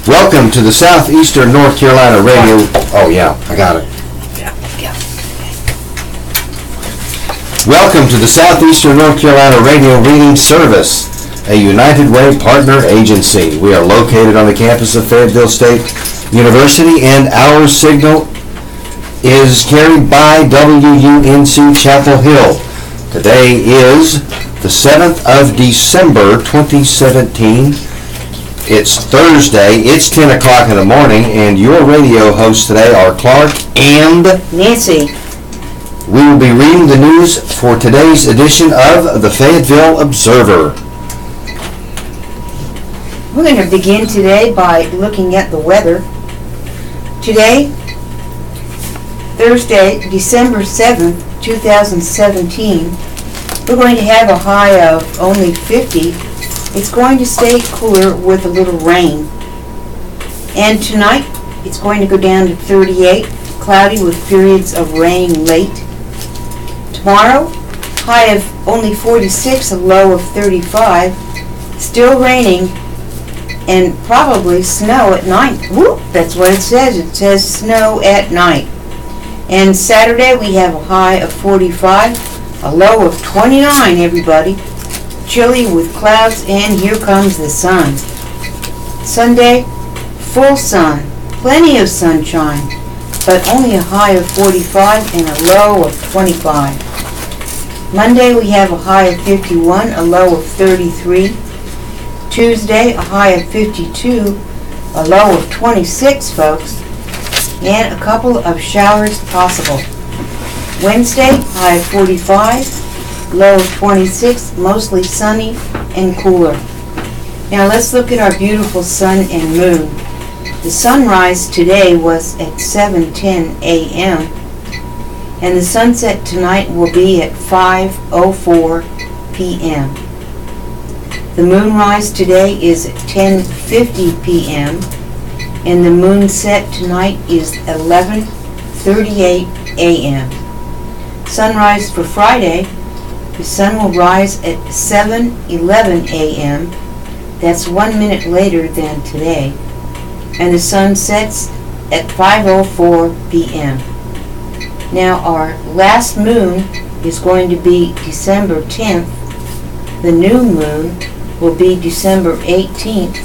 Welcome to the Southeastern North Carolina Radio. Oh yeah, I got it. Welcome to the Southeastern North Carolina Radio Reading Service, a United Way partner agency. We are located on the campus of Fayetteville State University, and our signal is carried by WUNC Chapel Hill. Today is the 7th of December, 2017. It's Thursday, it's 10 o'clock in the morning, and your radio hosts today are Clark and Nancy. We will be reading the news for today's edition of the Fayetteville Observer. We're going to begin today by looking at the weather. Today, Thursday, December 7th, 2017, we're going to have a high of only 50. It's going to stay cooler with a little rain. And tonight, it's going to go down to 38, cloudy with periods of rain late. Tomorrow, high of only 46, a low of 35. Still raining and probably snow at night. Whoop, that's what it says. It says snow at night. And Saturday, we have a high of 45, a low of 29, everybody. Chilly with clouds, and here comes the sun. Sunday, full sun, plenty of sunshine, but only a high of 45 and a low of 25. Monday, we have a high of 51, a low of 33. Tuesday, a high of 52, a low of 26, folks, and a couple of showers possible. Wednesday, high of 45. Low of 26, mostly sunny and cooler. Now let's look at our beautiful sun and moon. The sunrise today was at 7:10 a.m. and the sunset tonight will be at 5:04 p.m. The moonrise today is at 10:50 p.m. and the moonset tonight is 11:38 a.m. Sunrise for Friday, the sun will rise at 7:11 a.m. That's 1 minute later than today. And the sun sets at 5:04 p.m. Now our last moon is going to be December 10th. The new moon will be December 18th.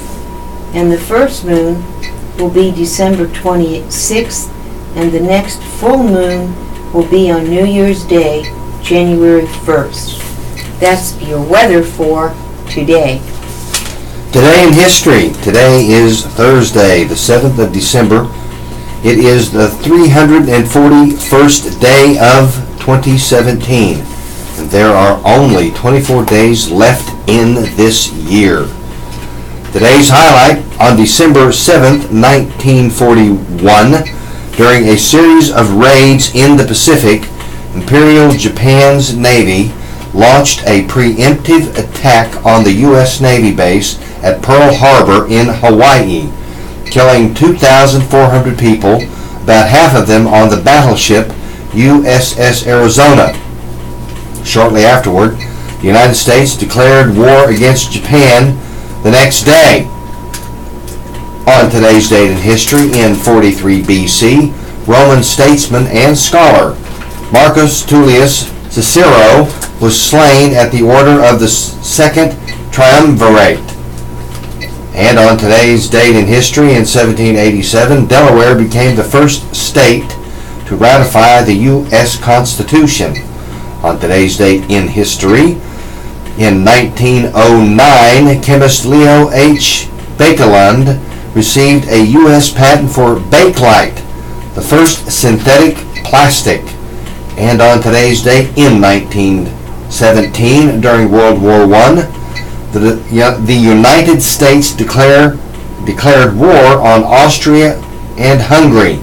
And the first moon will be December 26th. And the next full moon will be on New Year's Day, January 1st. That's your weather for today. Today in history. Today is Thursday, the 7th of December. It is the 341st day of 2017. And there are only 24 days left in this year. Today's highlight: on December 7th, 1941, during a series of raids in the Pacific, Imperial Japan's Navy launched a preemptive attack on the U.S. Navy base at Pearl Harbor in Hawaii, killing 2,400 people, about half of them on the battleship USS Arizona. Shortly afterward, the United States declared war against Japan the next day. On today's date in history, in 43 BC, Roman statesman and scholar Marcus Tullius Cicero was slain at the order of the Second Triumvirate. And on today's date in history, in 1787, Delaware became the first state to ratify the U.S. Constitution. On today's date in history, in 1909, chemist Leo H. Baekeland received a U.S. patent for Bakelite, the first synthetic plastic. And on today's date in 1917, during World War I, the United States declared war on Austria and Hungary.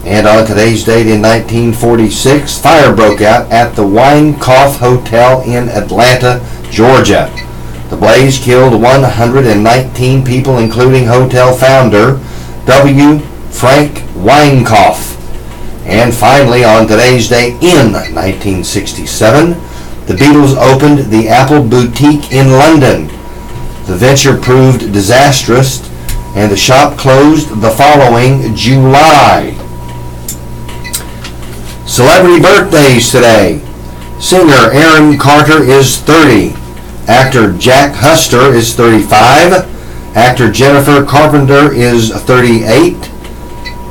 And on today's date in 1946, fire broke out at the Weinkauf Hotel in Atlanta, Georgia. The blaze killed 119 people, including hotel founder W. Frank Weinkauf. And finally, on today's date in 1967, the Beatles opened the Apple Boutique in London. The venture proved disastrous and the shop closed the following July. Celebrity birthdays today. Singer Aaron Carter is 30. Actor Jack Huster is 35. Actor Jennifer Carpenter is 38.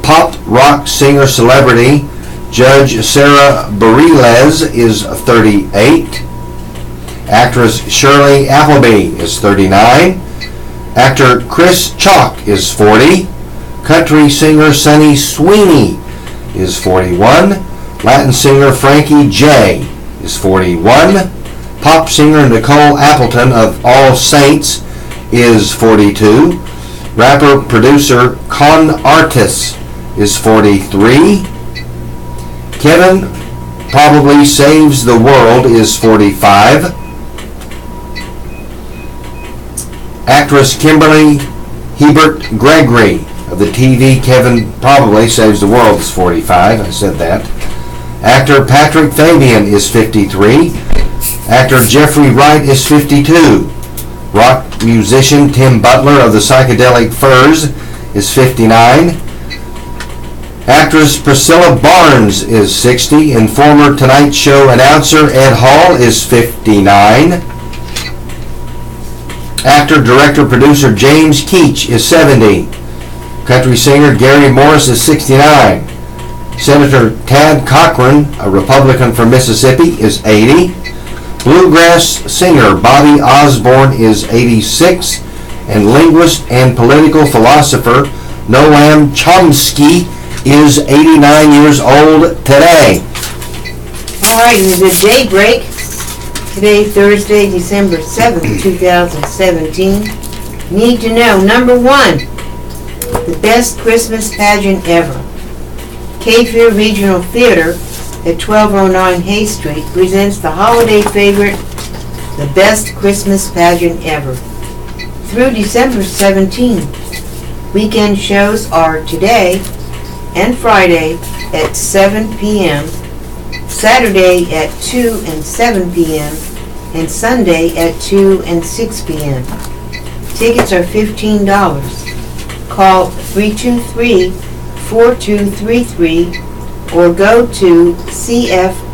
Pop rock singer celebrity Judge Sarah Bareilles is 38. Actress Shirley Appleby is 39. Actor Chris Chalk is 40. Country singer Sonny Sweeney is 41. Latin singer Frankie J is 41. Pop singer Nicole Appleton of All Saints is 42. Rapper producer Con Artis is 43. Kevin Probably Saves the World is 45. Actress Kimberly Hebert Gregory of the TV Kevin Probably Saves the World is 45. I said that. Actor Patrick Fabian is 53. Actor Jeffrey Wright is 52. Rock musician Tim Butler of the Psychedelic Furs is 59. Actress Priscilla Barnes is 60. And former Tonight Show announcer Ed Hall is 59. Actor, director, producer James Keach is 70. Country singer Gary Morris is 69. Senator Tad Cochran, a Republican from Mississippi, is 80. Bluegrass singer Bobby Osborne is 86. And linguist and political philosopher Noam Chomsky is 89 years old today. All right, it's a day break. Today, Thursday, December 7th, 2017. Need to know. Number 1, the best Christmas pageant ever. Cape Fear Regional Theater at 1209 Hay Street presents the holiday favorite, the best Christmas pageant ever. Through December 17th, weekend shows are today and Friday at 7 p.m., Saturday at 2 and 7 p.m., and Sunday at 2 and 6 p.m. Tickets are $15. Call 323-4233 or go to cfrt.org.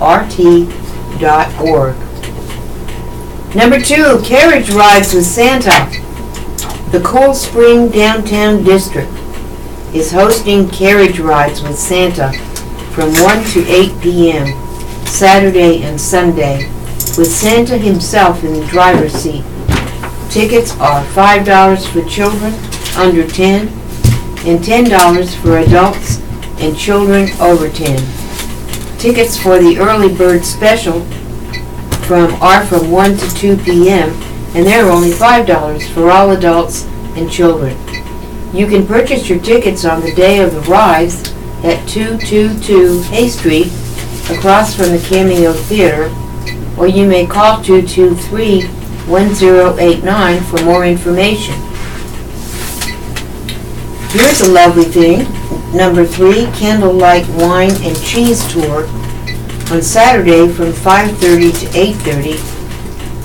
Number 2, carriage rides with Santa. The Cold Spring Downtown District is hosting carriage rides with Santa from 1 to 8 p.m. Saturday and Sunday, with Santa himself in the driver's seat. Tickets are $5 for children under 10 and $10 for adults and children over 10. Tickets for the early bird special are from 1 to 2 p.m. and they're only $5 for all adults and children. You can purchase your tickets on the day of the rides at 222 Hay Street, across from the Cameo Theater, or you may call 223-1089 for more information. Here's a lovely thing. Number 3, Candlelight Wine and Cheese Tour on Saturday from 5:30 to 8:30.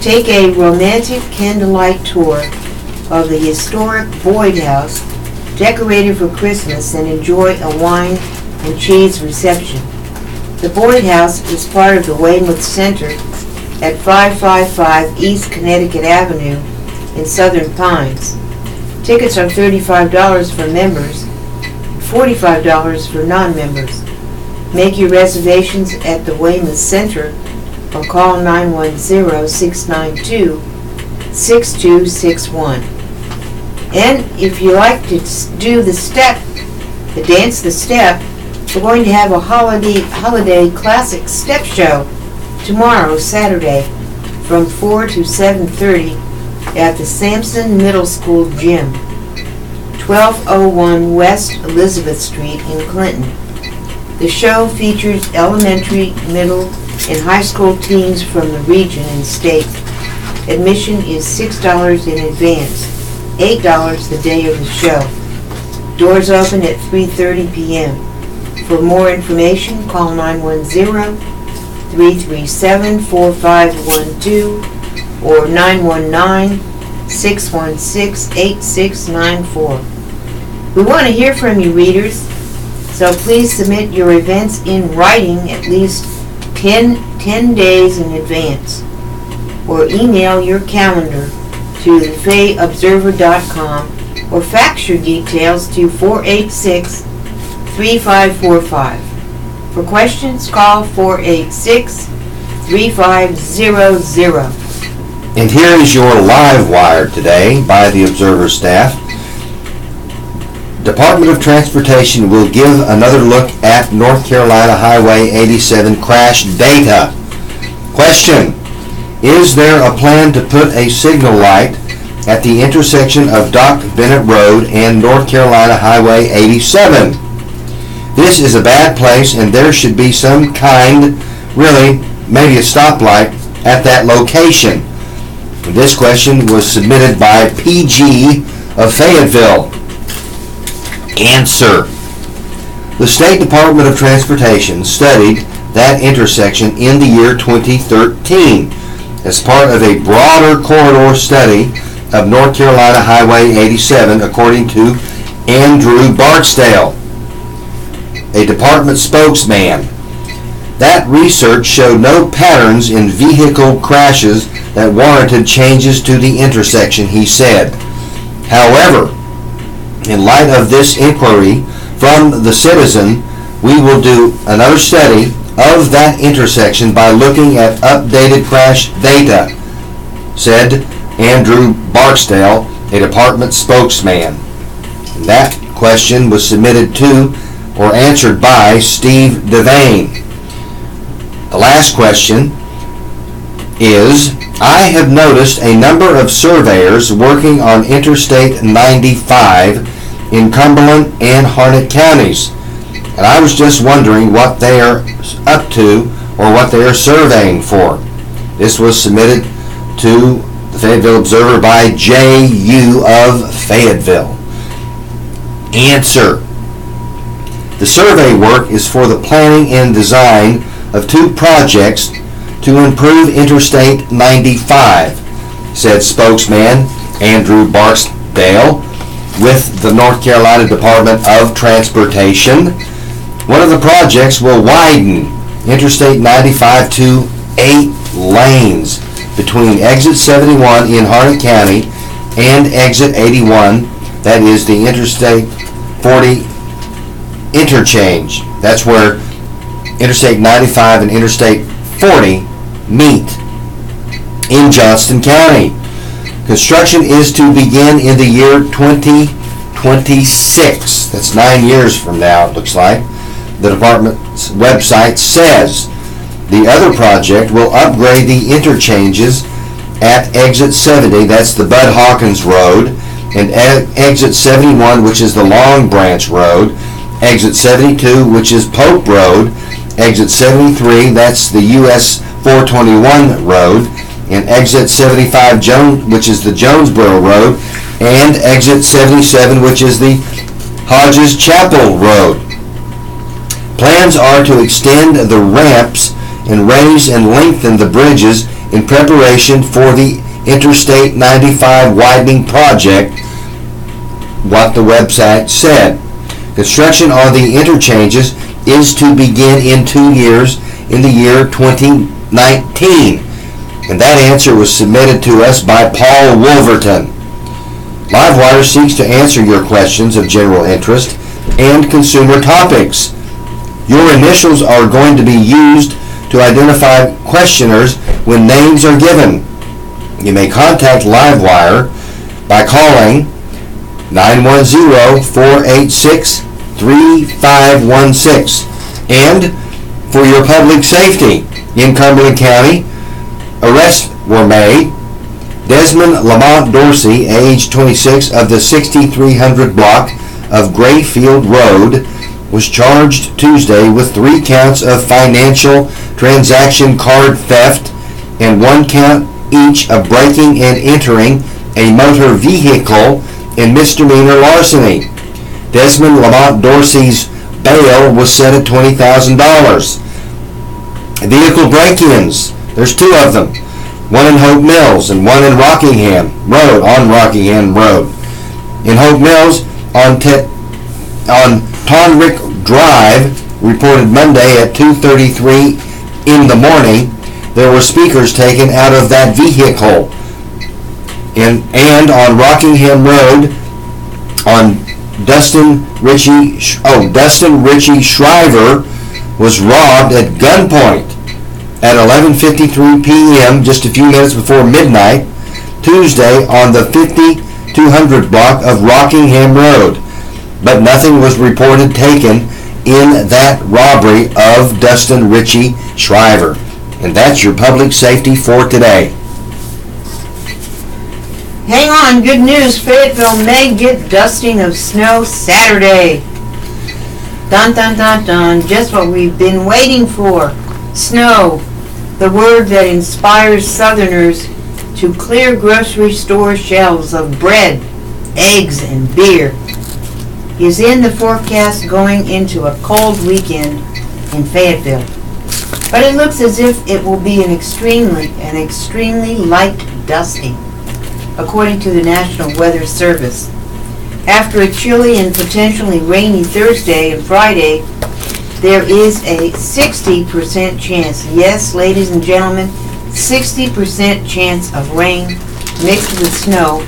Take a romantic candlelight tour of the historic Boyd House, decorated for Christmas, and enjoy a wine and cheese reception. The Boyd House is part of the Weymouth Center at 555 East Connecticut Avenue in Southern Pines. Tickets are $35 for members, $45 for non-members. Make your reservations at the Weymouth Center or call 910-692-6261. And if you like to do the dance the step, we're going to have a holiday classic step show tomorrow, Saturday, from 4 to 7:30 at the Sampson Middle School Gym, 1201 West Elizabeth Street in Clinton. The show features elementary, middle, and high school teams from the region and state. Admission is $6 in advance, $8 the day of the show. Doors open at 3:30 p.m. For more information, call 910-337-4512 or 919-616-8694. We want to hear from you, readers, so please submit your events in writing at least 10 days in advance, or email your calendar to thefayeobserver.com, or fax your details to 486-3545. For questions, call 486-3500. And here is your live wire today by the Observer staff. Department of Transportation will give another look at North Carolina Highway 87 crash data. Question: is there a plan to put a signal light at the intersection of Doc Bennett Road and North Carolina Highway 87? This is a bad place, and there should be some kind, really, maybe a stoplight at that location. This question was submitted by PG of Fayetteville. Answer: the State Department of Transportation studied that intersection in the year 2013 as part of a broader corridor study of North Carolina Highway 87, according to Andrew Barksdale, a department spokesman. That research showed no patterns in vehicle crashes that warranted changes to the intersection, he said. However, in light of this inquiry from the citizen, we will do another study of that intersection by looking at updated crash data, said Andrew Barksdale, a department spokesman. And that question was submitted to or answered by Steve Devane. The last question is: I have noticed a number of surveyors working on Interstate 95 in Cumberland and Harnett counties, and I was just wondering what they are up to or what they are surveying for. This was submitted to the Fayetteville Observer by J.U. of Fayetteville. Answer: the survey work is for the planning and design of two projects to improve Interstate 95, said spokesman Andrew Barksdale with the North Carolina Department of Transportation. One of the projects will widen Interstate 95 to 8 lanes between Exit 71 in Harnett County and Exit 81, that is the Interstate 40 interchange. That's where Interstate 95 and Interstate 40 meet in Johnston County. Construction is to begin in the year 2026. That's 9 years from now, it looks like. The department's website says. The other project will upgrade the interchanges at Exit 70, that's the Bud Hawkins Road, and Exit 71, which is the Long Branch Road, Exit 72, which is Pope Road, Exit 73, that's the US 421 Road, and Exit 75, which is the Jonesboro Road, and Exit 77, which is the Hodges Chapel Road. Plans are to extend the ramps and raise and lengthen the bridges in preparation for the Interstate 95 widening project, what the website said. Construction on the interchanges is to begin in 2 years in the year 2019. And that answer was submitted to us by Paul Wolverton. Livewire seeks to answer your questions of general interest and consumer topics. Your initials are going to be used to identify questioners when names are given. You may contact Livewire by calling 910-486-3516. And for your public safety, in Cumberland County, arrests were made. Desmond Lamont Dorsey, age 26, of the 6300 block of Grayfield Road, was charged Tuesday with 3 counts of financial transaction card theft and 1 count each of breaking and entering a motor vehicle in misdemeanor larceny. Desmond Lamont Dorsey's bail was set at $20,000. Vehicle break-ins, there's 2 of them. One in Hope Mills and one in Rockingham Road, on Rockingham Road. In Hope Mills, on on Tonrick Drive reported Monday at 2:33 in the morning there were speakers taken out of that vehicle. And on Rockingham Road, on Dustin Ritchie Shriver was robbed at gunpoint at 11:53 p.m., just a few minutes before midnight, Tuesday on the 5200 block of Rockingham Road. But nothing was reported taken in that robbery of Dustin Ritchie Shriver. And that's your public safety for today. Hang on, good news. Fayetteville may get dusting of snow Saturday. Dun dun dun dun, just what we've been waiting for. Snow, the word that inspires Southerners to clear grocery store shelves of bread, eggs, and beer, is in the forecast going into a cold weekend in Fayetteville. But it looks as if it will be an extremely light dusting, according to the National Weather Service. After a chilly and potentially rainy Thursday and Friday, there is a 60% chance, yes, ladies and gentlemen, 60% chance of rain mixed with snow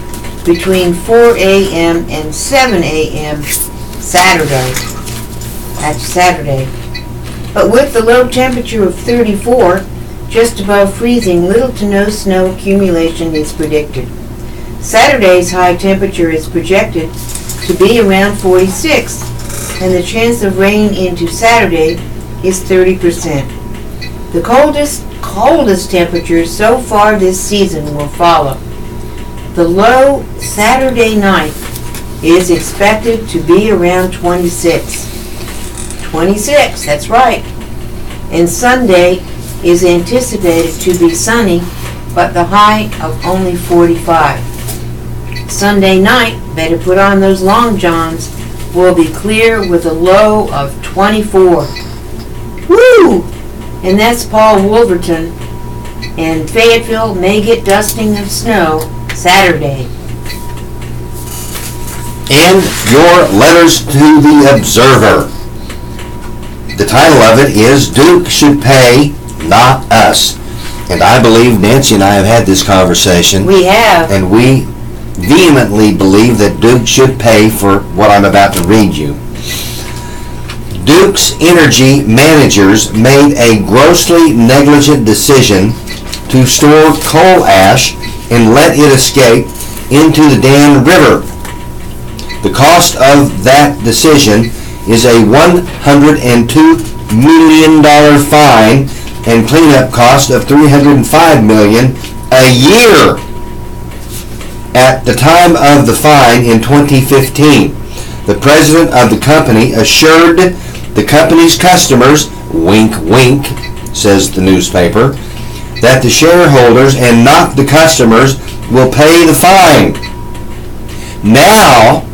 between 4 a.m. and 7 a.m. Saturday. That's Saturday. But with the low temperature of 34, just above freezing, little to no snow accumulation is predicted. Saturday's high temperature is projected to be around 46, and the chance of rain into Saturday is 30%. The coldest temperatures so far this season will follow. The low Saturday night is expected to be around 26. 26, that's right. And Sunday is anticipated to be sunny, but the high of only 45. Sunday night, better put on those long johns, will be clear with a low of 24. Woo! And that's Paul Wolverton. And Fayetteville may get dusting of snow Saturday. And your letters to the Observer. The title of it is Duke Should Pay, Not Us. And I believe Nancy and I have had this conversation. We have. And we vehemently believe that Duke should pay for what I'm about to read you. Duke's energy managers made a grossly negligent decision to store coal ash and let it escape into the Dan River. The cost of that decision is a $102 million fine and cleanup cost of $305 million a year. At the time of the fine in 2015, the president of the company assured the company's customers, wink wink, says the newspaper, that the shareholders and not the customers will pay the fine. Now,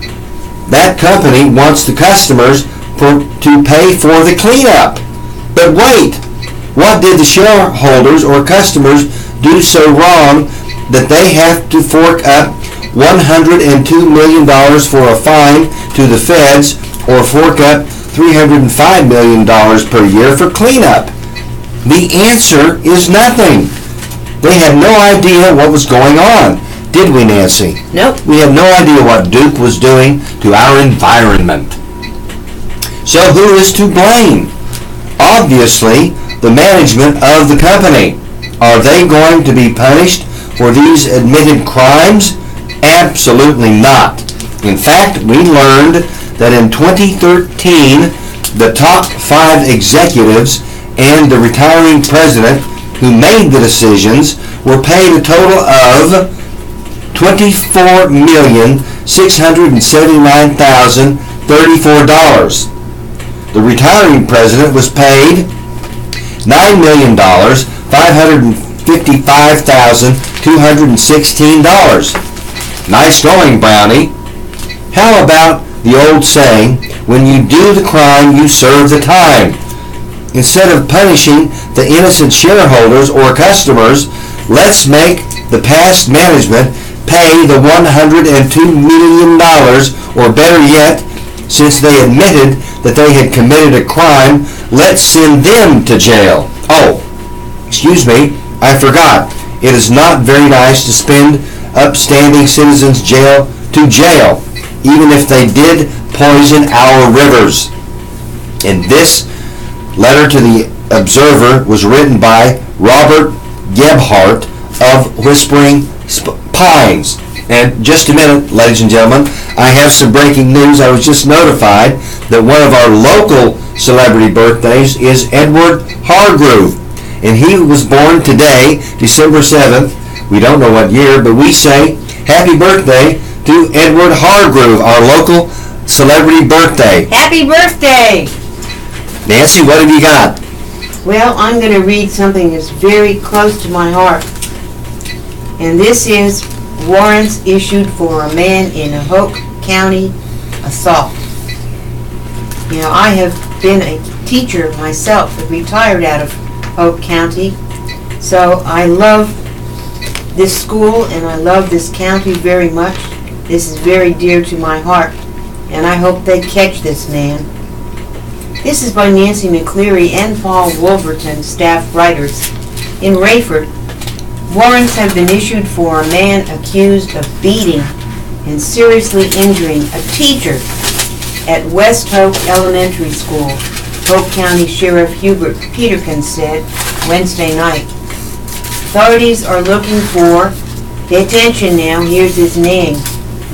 that company wants the customers to pay for the cleanup. But wait, what did the shareholders or customers do so wrong that they have to fork up $102 million for a fine to the feds or fork up $305 million per year for cleanup? The answer is nothing. They had no idea what was going on. Did we, Nancy? Nope. We had no idea what Duke was doing to our environment. So who is to blame? Obviously, the management of the company. Are they going to be punished for these admitted crimes? Absolutely not. In fact, we learned that in 2013, the top 5 executives and the retiring president who made the decisions were paid a total of $24,679,034. The retiring president was paid $9,555,216. Nice going, Brownie. How about the old saying, when you do the crime, you serve the time? Instead of punishing the innocent shareholders or customers, let's make the past management pay the $102 million, or better yet, Since they admitted that they had committed a crime, let's send them to jail. Oh, excuse me, I forgot. It is not very nice to spend upstanding citizens' jail to jail, even if they did poison our rivers. And this letter to the Observer was written by Robert Gebhardt of Whispering Pines. And just a minute, ladies and gentlemen, I have some breaking news. I was just notified that one of our local celebrity birthdays is Edward Hargrove. And he was born today, December 7th. We don't know what year, but we say happy birthday to Edward Hargrove, our local celebrity birthday. Happy birthday! Nancy, what have you got? Well, I'm going to read something that's very close to my heart. And this is warrants issued for a man in a Hoke County assault. You know, I have been a teacher myself, retired out of Hoke County. So I love this school and I love this county very much. This is very dear to my heart. And I hope they catch this man. This is by Nancy McCleary and Paul Wolverton, staff writers. In Rayford, warrants have been issued for a man accused of beating and seriously injuring a teacher at West Hoke Elementary School, Hoke County Sheriff Hubert Peterkin said Wednesday night. Authorities are looking for, pay attention now, here's his name,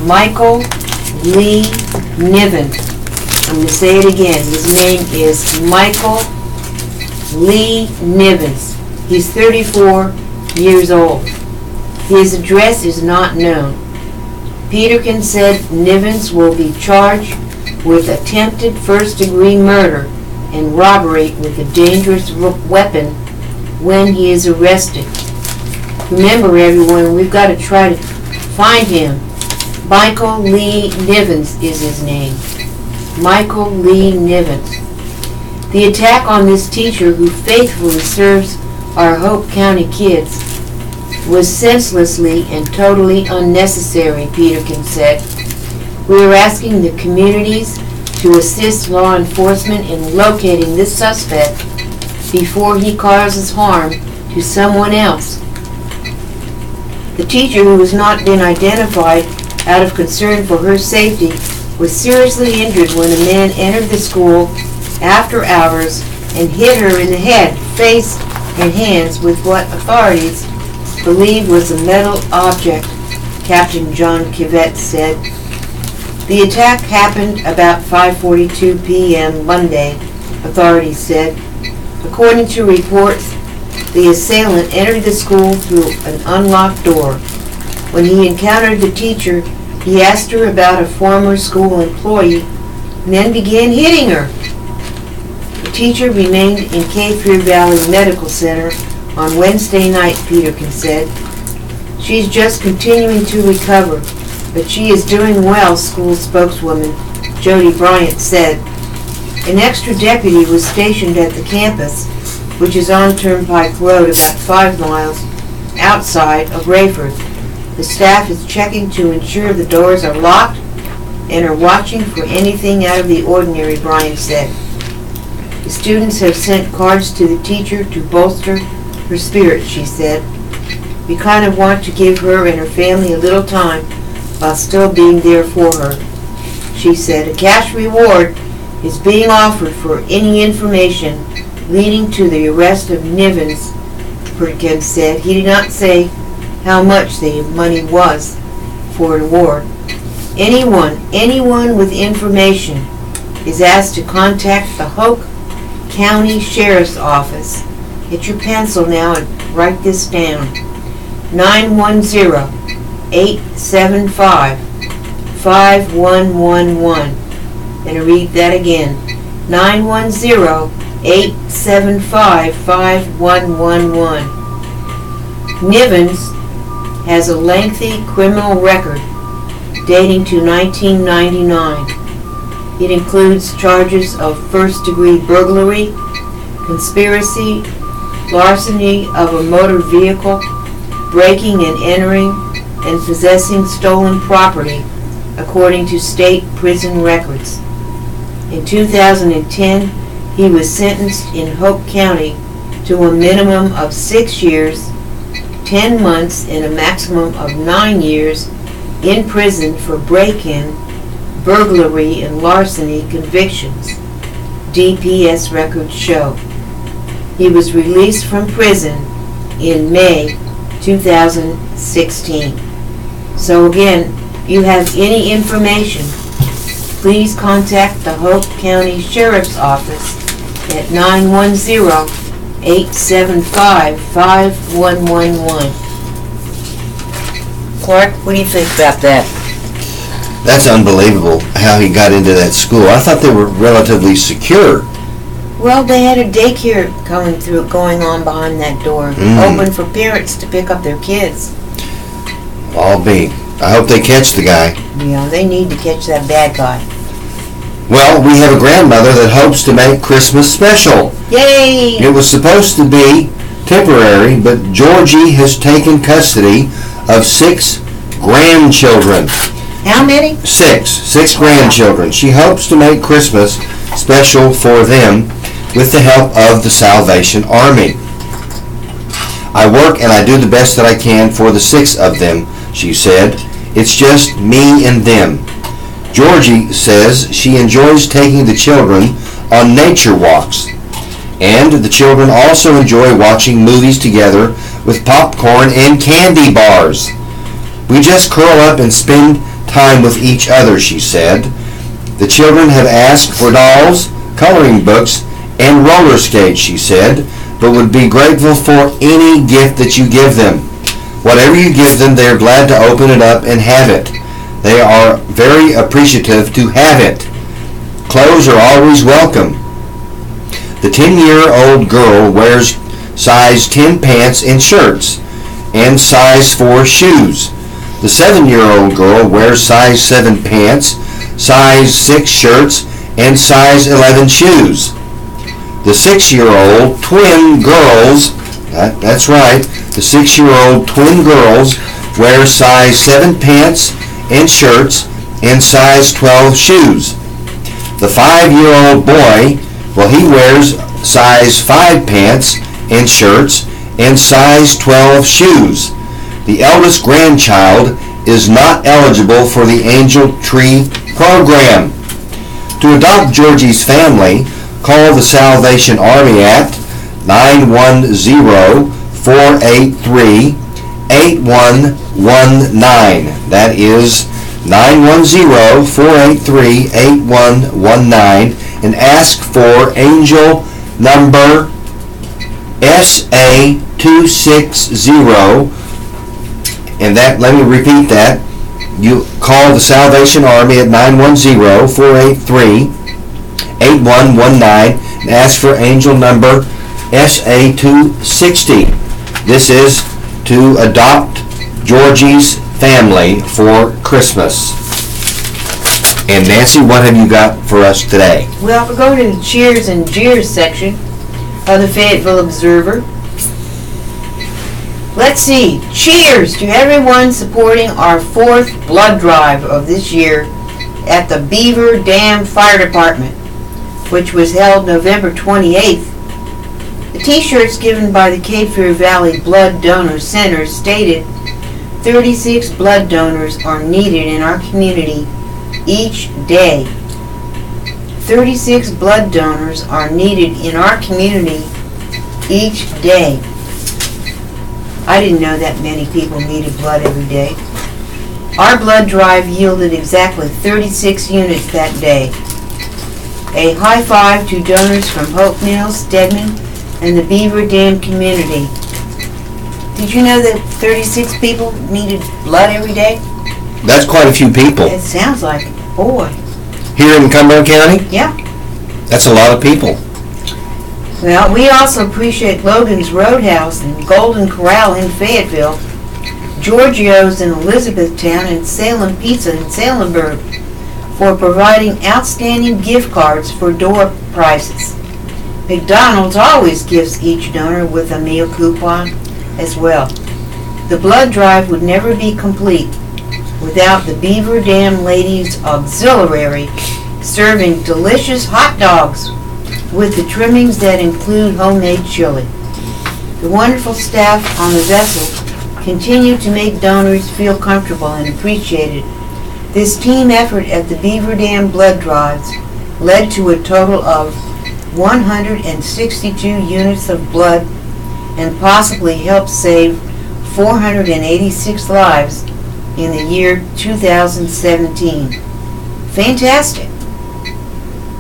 Michael Lee Niven. I'm going to say it again. His name is Michael Lee Nivens. He's 34 years old. His address is not known. Peterkin said Nivens will be charged with attempted first-degree murder and robbery with a dangerous weapon when he is arrested. Remember, everyone, we've got to try to find him. Michael Lee Nivens is his name. Michael Lee Nivens. The attack on this teacher, who faithfully serves our Hope County kids, was senselessly and totally unnecessary, Peterkin said. We are asking the communities to assist law enforcement in locating this suspect before he causes harm to someone else. The teacher, who has not been identified out of concern for her safety, was seriously injured when a man entered the school after hours and hit her in the head, face, and hands with what authorities believe was a metal object, Captain John Kivett said. The attack happened about 5:42 p.m. Monday, authorities said. According to reports, the assailant entered the school through an unlocked door. When he encountered the teacher, he asked her about a former school employee and then began hitting her. The teacher remained in Cape Fear Valley Medical Center on Wednesday night, Peterkin said. She's just continuing to recover, but she is doing well, school spokeswoman Jody Bryant said. An extra deputy was stationed at the campus, which is on Turnpike Road about 5 miles outside of Rayford. The staff is checking to ensure the doors are locked and are watching for anything out of the ordinary, Bryant said. The students have sent cards to the teacher to bolster her spirit, she said. We kind of want to give her and her family a little time while still being there for her. She said a cash reward is being offered for any information leading to the arrest of Nivens, Perkins said. He did not say how much the money was for an award. Anyone with information is asked to contact the Hoke County Sheriff's Office. Get your pencil now and write this down. 910-875-5111. And I read that again. 910-875-5111. Nivens has a lengthy criminal record dating to 1999. It includes charges of first-degree burglary, conspiracy, larceny of a motor vehicle, breaking and entering, and possessing stolen property, according to state prison records. In 2010, he was sentenced in Hope County to a minimum of 6 years, 10 months, and a maximum of 9 years in prison for break-in, burglary, and larceny convictions, DPS records show. He was released from prison in May 2016. So again, if you have any information, please contact the Hope County Sheriff's Office at 910-875-5111. Clark, what do you think about that? That's unbelievable how he got into that school. I thought they were relatively secure. Well, they had a daycare going on behind that door, open for parents to pick up their kids. I'll be. I hope they catch the guy. Yeah, they need to catch that bad guy. Well, we have a grandmother that hopes to make Christmas special. Yay! It was supposed to be temporary, but Georgie has taken custody of 6 grandchildren. How many? 6 grandchildren. She hopes to make Christmas special for them with the help of the Salvation Army. I work and I do the best that I can for the 6 of them, she said. It's just me and them. Georgie says she enjoys taking the children on nature walks. And the children also enjoy watching movies together with popcorn and candy bars. We just curl up and spend time with each other, she said. The children have asked for dolls, coloring books, and roller skates, she said, but would be grateful for any gift that you give them. Whatever you give them, they are glad to open it up and have it. They are very appreciative to have it. Clothes are always welcome. The 10-year-old girl wears size 10 pants and shirts and size 4 shoes. The 7-year-old girl wears size 7 pants, size 6 shirts, and size 11 shoes. The 6-year-old twin girls, that's right, the 6-year-old twin girls wear size 7 pants and shirts and size 12 shoes. The 5-year-old boy, well, he wears size 5 pants and shirts and size 12 shoes. The eldest grandchild is not eligible for the Angel Tree program. To adopt Georgie's family, call the Salvation Army at 910-483-8119. That is 910-483-8119, and ask for Angel number SA260. And that, let me repeat that. You call the Salvation Army at 910-483-8119 and ask for Angel number SA260. This is to adopt Georgie's family for Christmas. And Nancy, what have you got for us today? Well, we're going to the Cheers and Jeers section of the Fayetteville Observer. Let's see. Cheers to everyone supporting our 4th blood drive of this year at the Beaver Dam Fire Department, which was held November 28th. The t-shirts given by the Cape Fear Valley Blood Donor Center stated 36 blood donors are needed in our community each day. 36 blood donors are needed in our community each day. I didn't know that many people needed blood every day. Our blood drive yielded exactly 36 units that day. A high five to donors from Hope Mills, Stedman, and the Beaver Dam community. Did you know that 36 people needed blood every day? That's quite a few people. It sounds like it. Boy. Here in Cumberland County? Yeah. That's a lot of people. Well, we also appreciate Logan's Roadhouse and Golden Corral in Fayetteville, Giorgio's in Elizabethtown, and Salem Pizza in Salemburg for providing outstanding gift cards for door prices. McDonald's always gives each donor with a meal coupon as well. The blood drive would never be complete without the Beaver Dam Ladies Auxiliary serving delicious hot dogs with the trimmings that include homemade chili. The wonderful staff on the vessel continue to make donors feel comfortable and appreciated. This team effort at the Beaver Dam blood drives led to a total of 162 units of blood and possibly helped save 486 lives in the year 2017. Fantastic!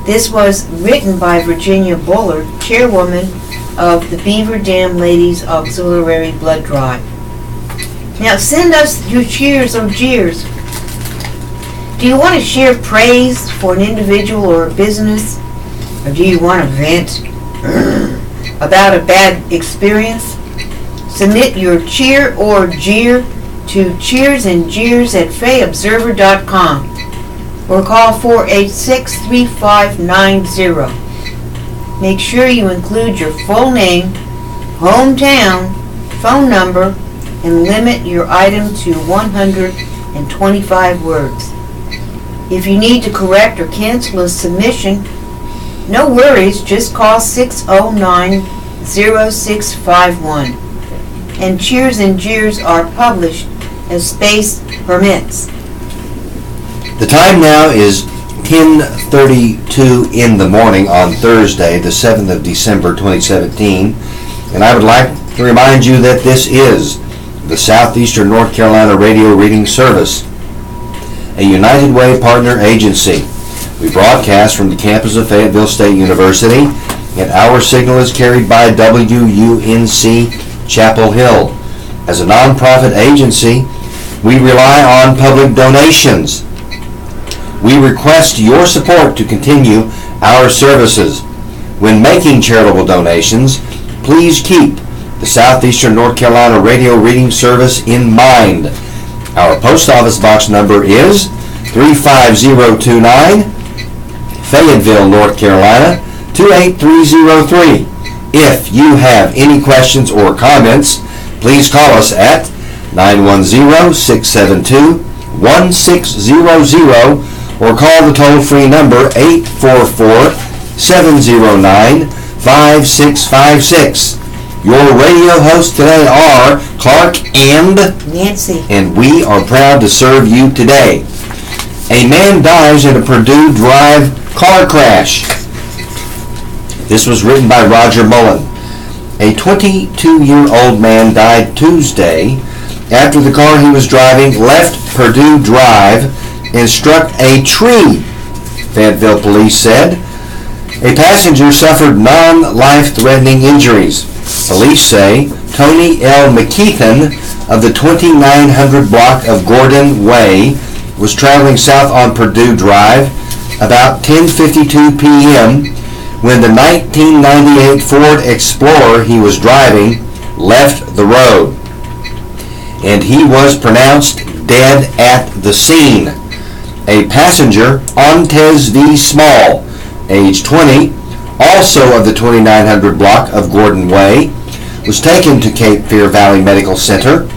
This was written by Virginia Bullard, chairwoman of the Beaver Dam Ladies Auxiliary Blood Drive. Now send us your cheers or jeers. Do you want to share praise for an individual or a business? Or do you want to vent about a bad experience? Submit your cheer or jeer to cheersandjeers@fayeobserver.com or call 486-3590. Make sure you include your full name, hometown, phone number, and limit your item to 125 words. If you need to correct or cancel a submission, no worries, just call 609-0651. And Cheers and Jeers are published as space permits. The time now is 10:32 in the morning on Thursday, the 7th of December, 2017. And I would like to remind you that this is the Southeastern North Carolina Radio Reading Service, a United Way partner agency. We broadcast from the campus of Fayetteville State University, and our signal is carried by WUNC Chapel Hill. As a nonprofit agency, we rely on public donations. We request your support to continue our services. When making charitable donations, please keep the Southeastern North Carolina Radio Reading Service in mind. Our post office box number is 35029, Fayetteville, North Carolina, 28303. If you have any questions or comments, please call us at 910-672-1600 or call the toll-free number 844-709-5656. Your radio hosts today are Clark and Nancy, and we are proud to serve you today. A man dies in a Purdue Drive car crash. This was written by Roger Mullen. A 22-year-old man died Tuesday after the car he was driving left Purdue Drive and struck a tree, Fayetteville police said. A passenger suffered non-life-threatening injuries. Police say Tony L. McKeithen of the 2900 block of Gordon Way was traveling south on Purdue Drive about 10:52 p.m. when the 1998 Ford Explorer he was driving left the road, and he was pronounced dead at the scene. A passenger, Ontez V. Small, age 20, also of the 2900 block of Gordon Way, was taken to Cape Fear Valley Medical Center.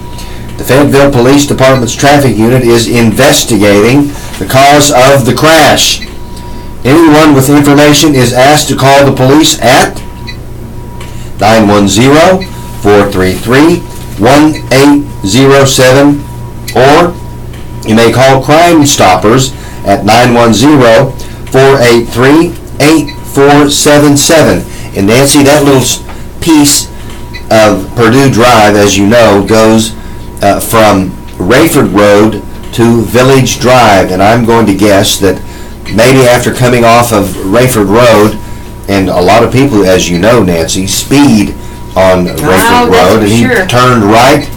The Fayetteville Police Department's traffic unit is investigating the cause of the crash. Anyone with information is asked to call the police at 910-433-1807, or you may call Crime Stoppers at 910-483-8477. And Nancy, that little piece of Purdue Drive, as you know, goes from Rayford Road to Village Drive, and I'm going to guess that maybe after coming off of Rayford Road, and a lot of people, as you know, Nancy, speed on Rayford Road, and he turned right,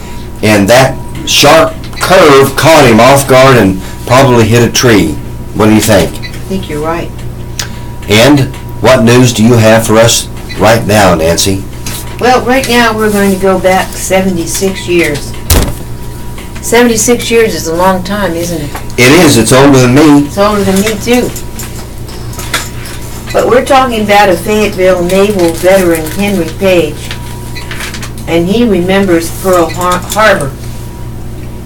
and that sharp curve caught him off guard and probably hit a tree. What do you think? I think you're right. And what news do you have for us right now, Nancy? Well, right now we're going to go back 76 years. 76 years is a long time, isn't it? It is. It's older than me. It's older than me, too. But we're talking about a Fayetteville naval veteran, Henry Page, and he remembers Pearl Harbor.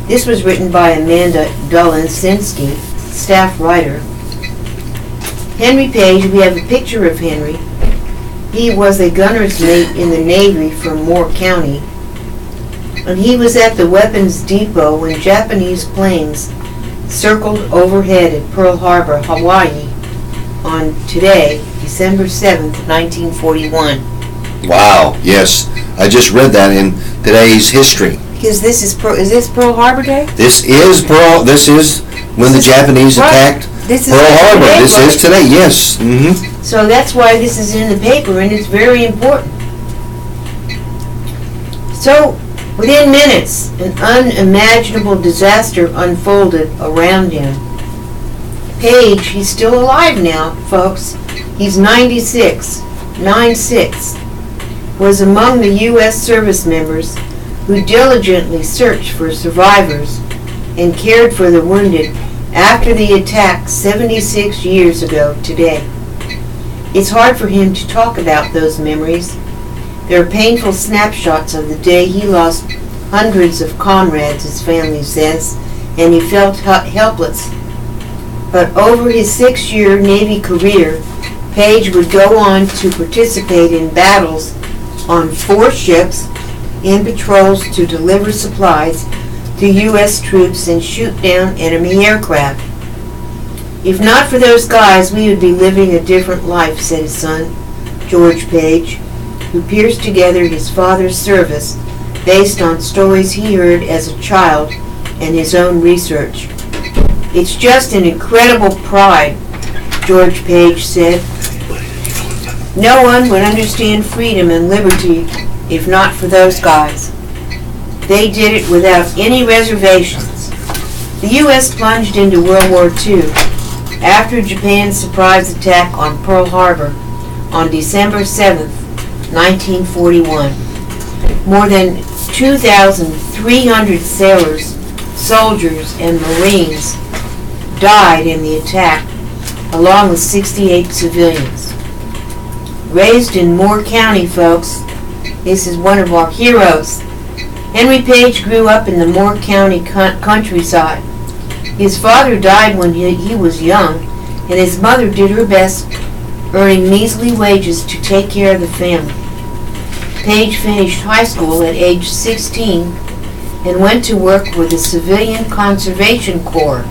This was written by Amanda Dullinsinski, staff writer. Henry Page, we have a picture of Henry. He was a gunner's mate in the Navy from Moore County. And he was at the weapons depot when Japanese planes circled overhead at Pearl Harbor, Hawaii on today, December 7th, 1941. Wow, yes. I just read that in today's history. Because this is Pearl Harbor Day? This is when the Japanese attacked Pearl Harbor. This is today, yes. Mm-hmm. So that's why this is in the paper, and it's very important. So, within minutes, an unimaginable disaster unfolded around him. Page, he's still alive now, folks. He's 96, 96, was among the U.S. service members who diligently searched for survivors and cared for the wounded after the attack 76 years ago today. It's hard for him to talk about those memories. There are painful snapshots of the day he lost hundreds of comrades, his family says, and he felt helpless. But over his 6-year Navy career, Page would go on to participate in battles on 4 ships, in patrols to deliver supplies to U.S. troops and shoot down enemy aircraft. If not for those guys, we would be living a different life, said his son, George Page, who pieced together his father's service based on stories he heard as a child and his own research. It's just an incredible pride, George Page said. No one would understand freedom and liberty if not for those guys. They did it without any reservations. The U.S. plunged into World War II after Japan's surprise attack on Pearl Harbor on December 7, 1941. More than 2,300 sailors, soldiers, and Marines died in the attack, along with 68 civilians. Raised in Moore County, folks, this is one of our heroes. Henry Page grew up in the Moore County countryside. His father died when he was young, and his mother did her best, earning measly wages to take care of the family. Page finished high school at age 16 and went to work with the Civilian Conservation Corps,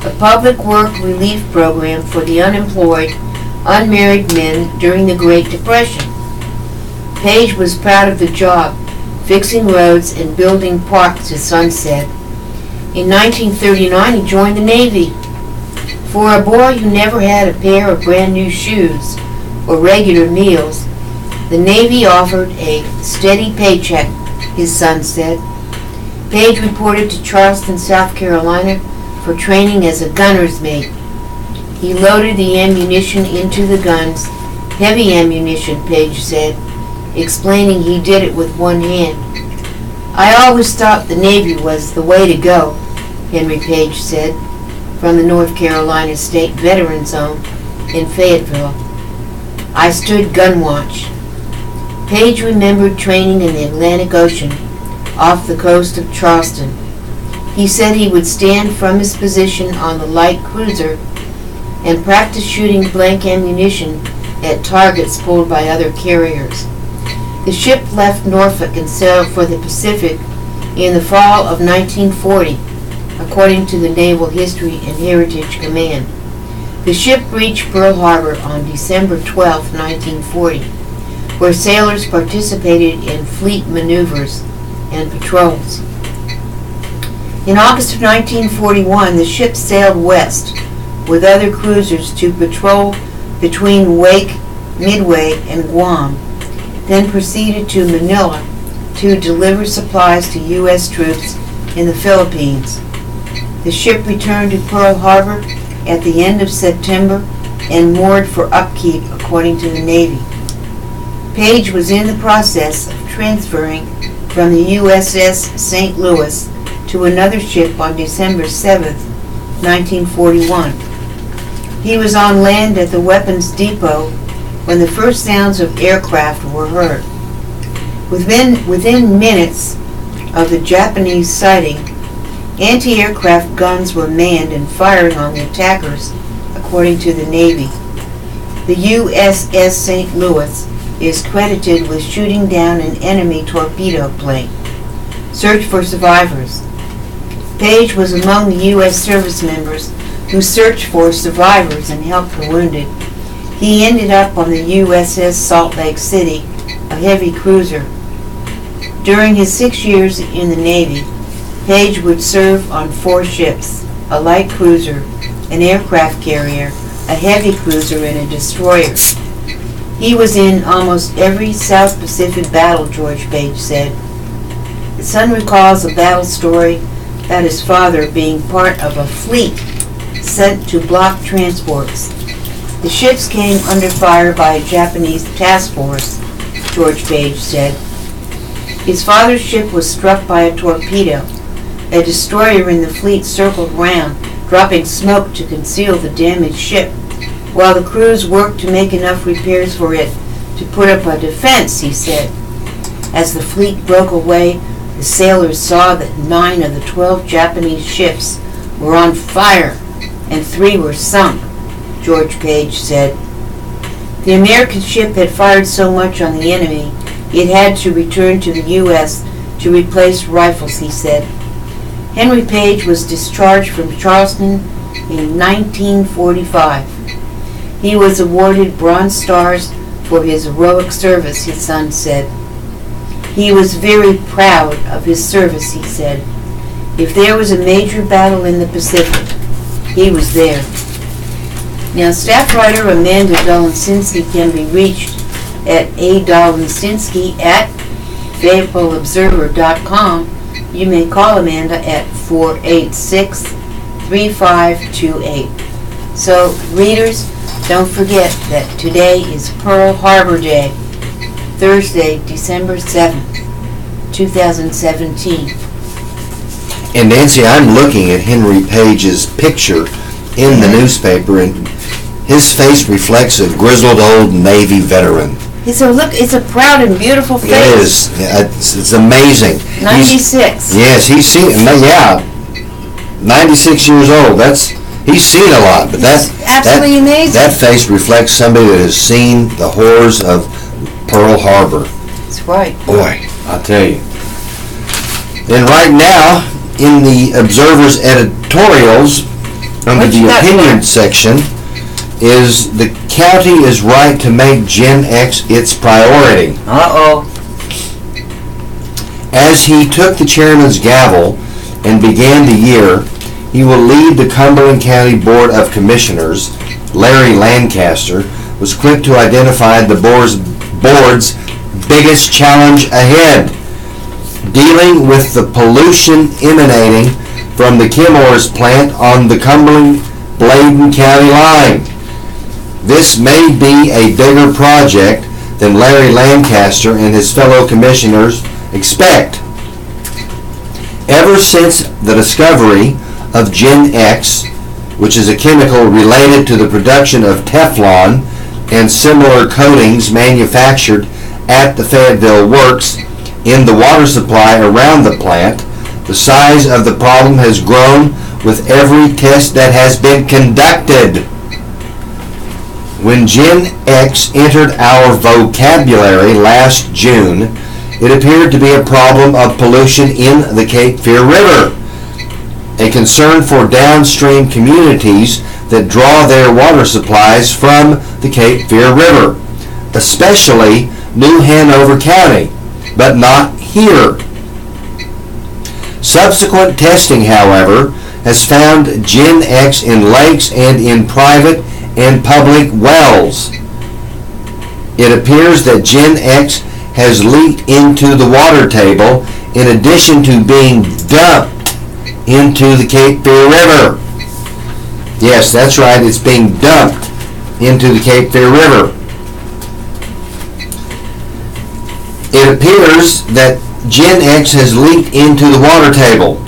a public work relief program for the unemployed, unmarried men during the Great Depression. Page was proud of the job, fixing roads and building parks, his son said. In 1939, he joined the Navy. For a boy who never had a pair of brand new shoes or regular meals, the Navy offered a steady paycheck, his son said. Page reported to Charleston, South Carolina for training as a gunner's mate. He loaded the ammunition into the guns, heavy ammunition, Page said, explaining he did it with one hand. I always thought the Navy was the way to go, Henry Page said, from the North Carolina State Veterans Zone in Fayetteville. I stood gun watch. Page remembered training in the Atlantic Ocean off the coast of Charleston. He said he would stand from his position on the light cruiser and practice shooting blank ammunition at targets pulled by other carriers. The ship left Norfolk and sailed for the Pacific in the fall of 1940, according to the Naval History and Heritage Command. The ship reached Pearl Harbor on December 12, 1940, where sailors participated in fleet maneuvers and patrols. In August of 1941, the ship sailed west with other cruisers to patrol between Wake, Midway, and Guam, then proceeded to Manila to deliver supplies to U.S. troops in the Philippines. The ship returned to Pearl Harbor at the end of September and moored for upkeep, according to the Navy. Page was in the process of transferring from the USS St. Louis to another ship on December 7, 1941. He was on land at the weapons depot when the first sounds of aircraft were heard. Within minutes of the Japanese sighting, anti-aircraft guns were manned and firing on the attackers, according to the Navy. The USS St. Louis is credited with shooting down an enemy torpedo plane. Search for survivors. Page was among the U.S. service members who searched for survivors and helped the wounded. He ended up on the USS Salt Lake City, a heavy cruiser. During his 6 years in the Navy, Page would serve on 4 ships, a light cruiser, an aircraft carrier, a heavy cruiser, and a destroyer. He was in almost every South Pacific battle, George Page said. The son recalls a battle story about his father being part of a fleet sent to block transports. The ships came under fire by a Japanese task force, George Page said. His father's ship was struck by a torpedo. A destroyer in the fleet circled round, dropping smoke to conceal the damaged ship, while the crews worked to make enough repairs for it to put up a defense, he said. As the fleet broke away, the sailors saw that 9 of the 12 Japanese ships were on fire and 3 were sunk, George Page said. The American ship had fired so much on the enemy, it had to return to the U.S. to replace rifles, he said. Henry Page was discharged from Charleston in 1945. He was awarded Bronze Stars for his heroic service, his son said. He was very proud of his service, he said. If there was a major battle in the Pacific, he was there. Now, staff writer Amanda Dolinsinski can be reached at adolinsinski@FayettevilleObserver.com. You may call Amanda at 486-3528. So, readers, don't forget that today is Pearl Harbor Day, Thursday, December 7th, 2017. And Nancy, I'm looking at Henry Page's picture in the newspaper, and his face reflects a grizzled old Navy veteran. It's a proud and beautiful face. It is. Yeah, it's amazing. 96. Yes, he's seen. Yeah, 96 years old. He's seen a lot, but It's absolutely amazing. That face reflects somebody that has seen the horrors of Pearl Harbor. That's right. Boy, I'll tell you. And right now, in the Observer's editorials, under the opinion section, is the county is right to make Gen X its priority. Uh-oh. As he took the chairman's gavel and began the year, he will lead the Cumberland County Board of Commissioners. Larry Lancaster was quick to identify the board's biggest challenge ahead, dealing with the pollution emanating from the Chemours plant on the Cumberland-Bladen County line. This may be a bigger project than Larry Lancaster and his fellow commissioners expect. Ever since the discovery of Gen X, which is a chemical related to the production of Teflon and similar coatings manufactured at the Fayetteville Works in the water supply around the plant, the size of the problem has grown with every test that has been conducted. When Gen X entered our vocabulary last June, it appeared to be a problem of pollution in the Cape Fear River, a concern for downstream communities that draw their water supplies from the Cape Fear River, especially New Hanover County, but not here. Subsequent testing, however, has found Gen X in lakes and in private and public wells. It appears that Gen X has leaked into the water table in addition to being dumped into the Cape Fear River. Yes, that's right, it's being dumped into the Cape Fear River. It appears that Gen X has leaked into the water table,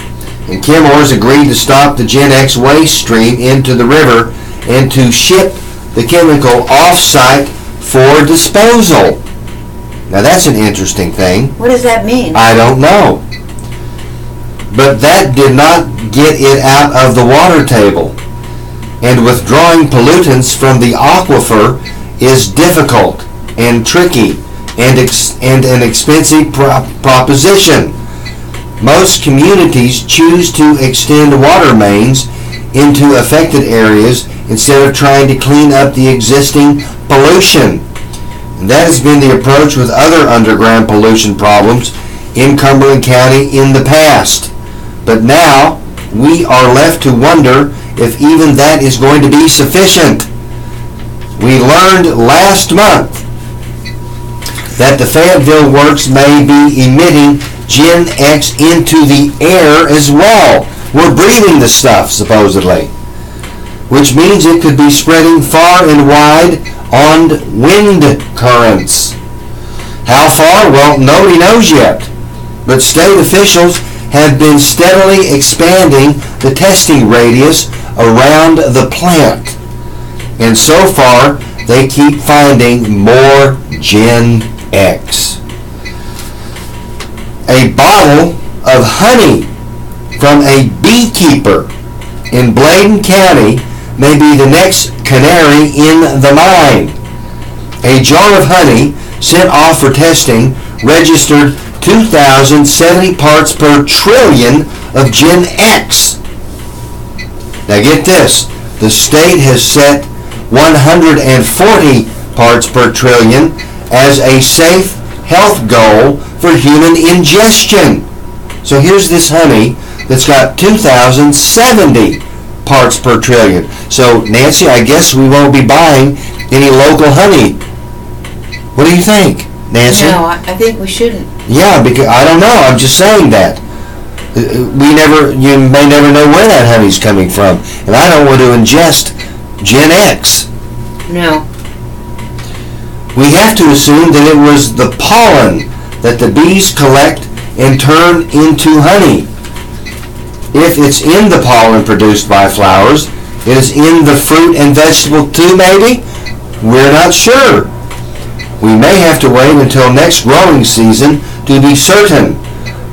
and Chemours agreed to stop the Gen X waste stream into the river and to ship the chemical off-site for disposal. Now that's an interesting thing. What does that mean? I don't know. But that did not get it out of the water table. and withdrawing pollutants from the aquifer is difficult and tricky and an expensive proposition. Most communities choose to extend water mains into affected areas instead of trying to clean up the existing pollution. And that has been the approach with other underground pollution problems in Cumberland County in the past. But now we are left to wonder if even that is going to be sufficient. We learned last month that the Fayetteville Works may be emitting Gen X into the air as well. We're breathing the stuff, supposedly, which means it could be spreading far and wide on wind currents. How far? Well, nobody knows yet. But state officials have been steadily expanding the testing radius around the plant. And so far, they keep finding more Gen X. A bottle of honey from a beekeeper in Bladen County may be the next canary in the mine. A jar of honey sent off for testing registered 2,070 parts per trillion of Gen X. Now get this, the state has set 140 parts per trillion as a safe health goal for human ingestion. So here's this honey that's got 2,070 parts per trillion. So Nancy, I guess we won't be buying any local honey. What do you think, Nancy? No, I think we shouldn't. Yeah, because I don't know. I'm just saying that. You may never know where that honey's coming from, and I don't want to ingest Gen X. No. We have to assume that it was the pollen that the bees collect and turn into honey. If it's in the pollen produced by flowers, it is in the fruit and vegetable too, maybe? We're not sure. We may have to wait until next growing season to be certain,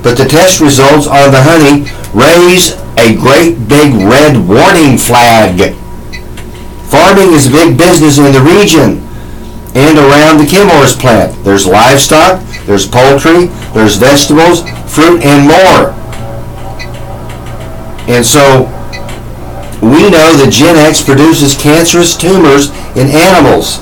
but the test results on the honey raise a great big red warning flag. Farming is a big business in the region and around the Kimhorse plant. There's livestock, there's poultry, there's vegetables, fruit, and more. And so we know that Gen X produces cancerous tumors in animals.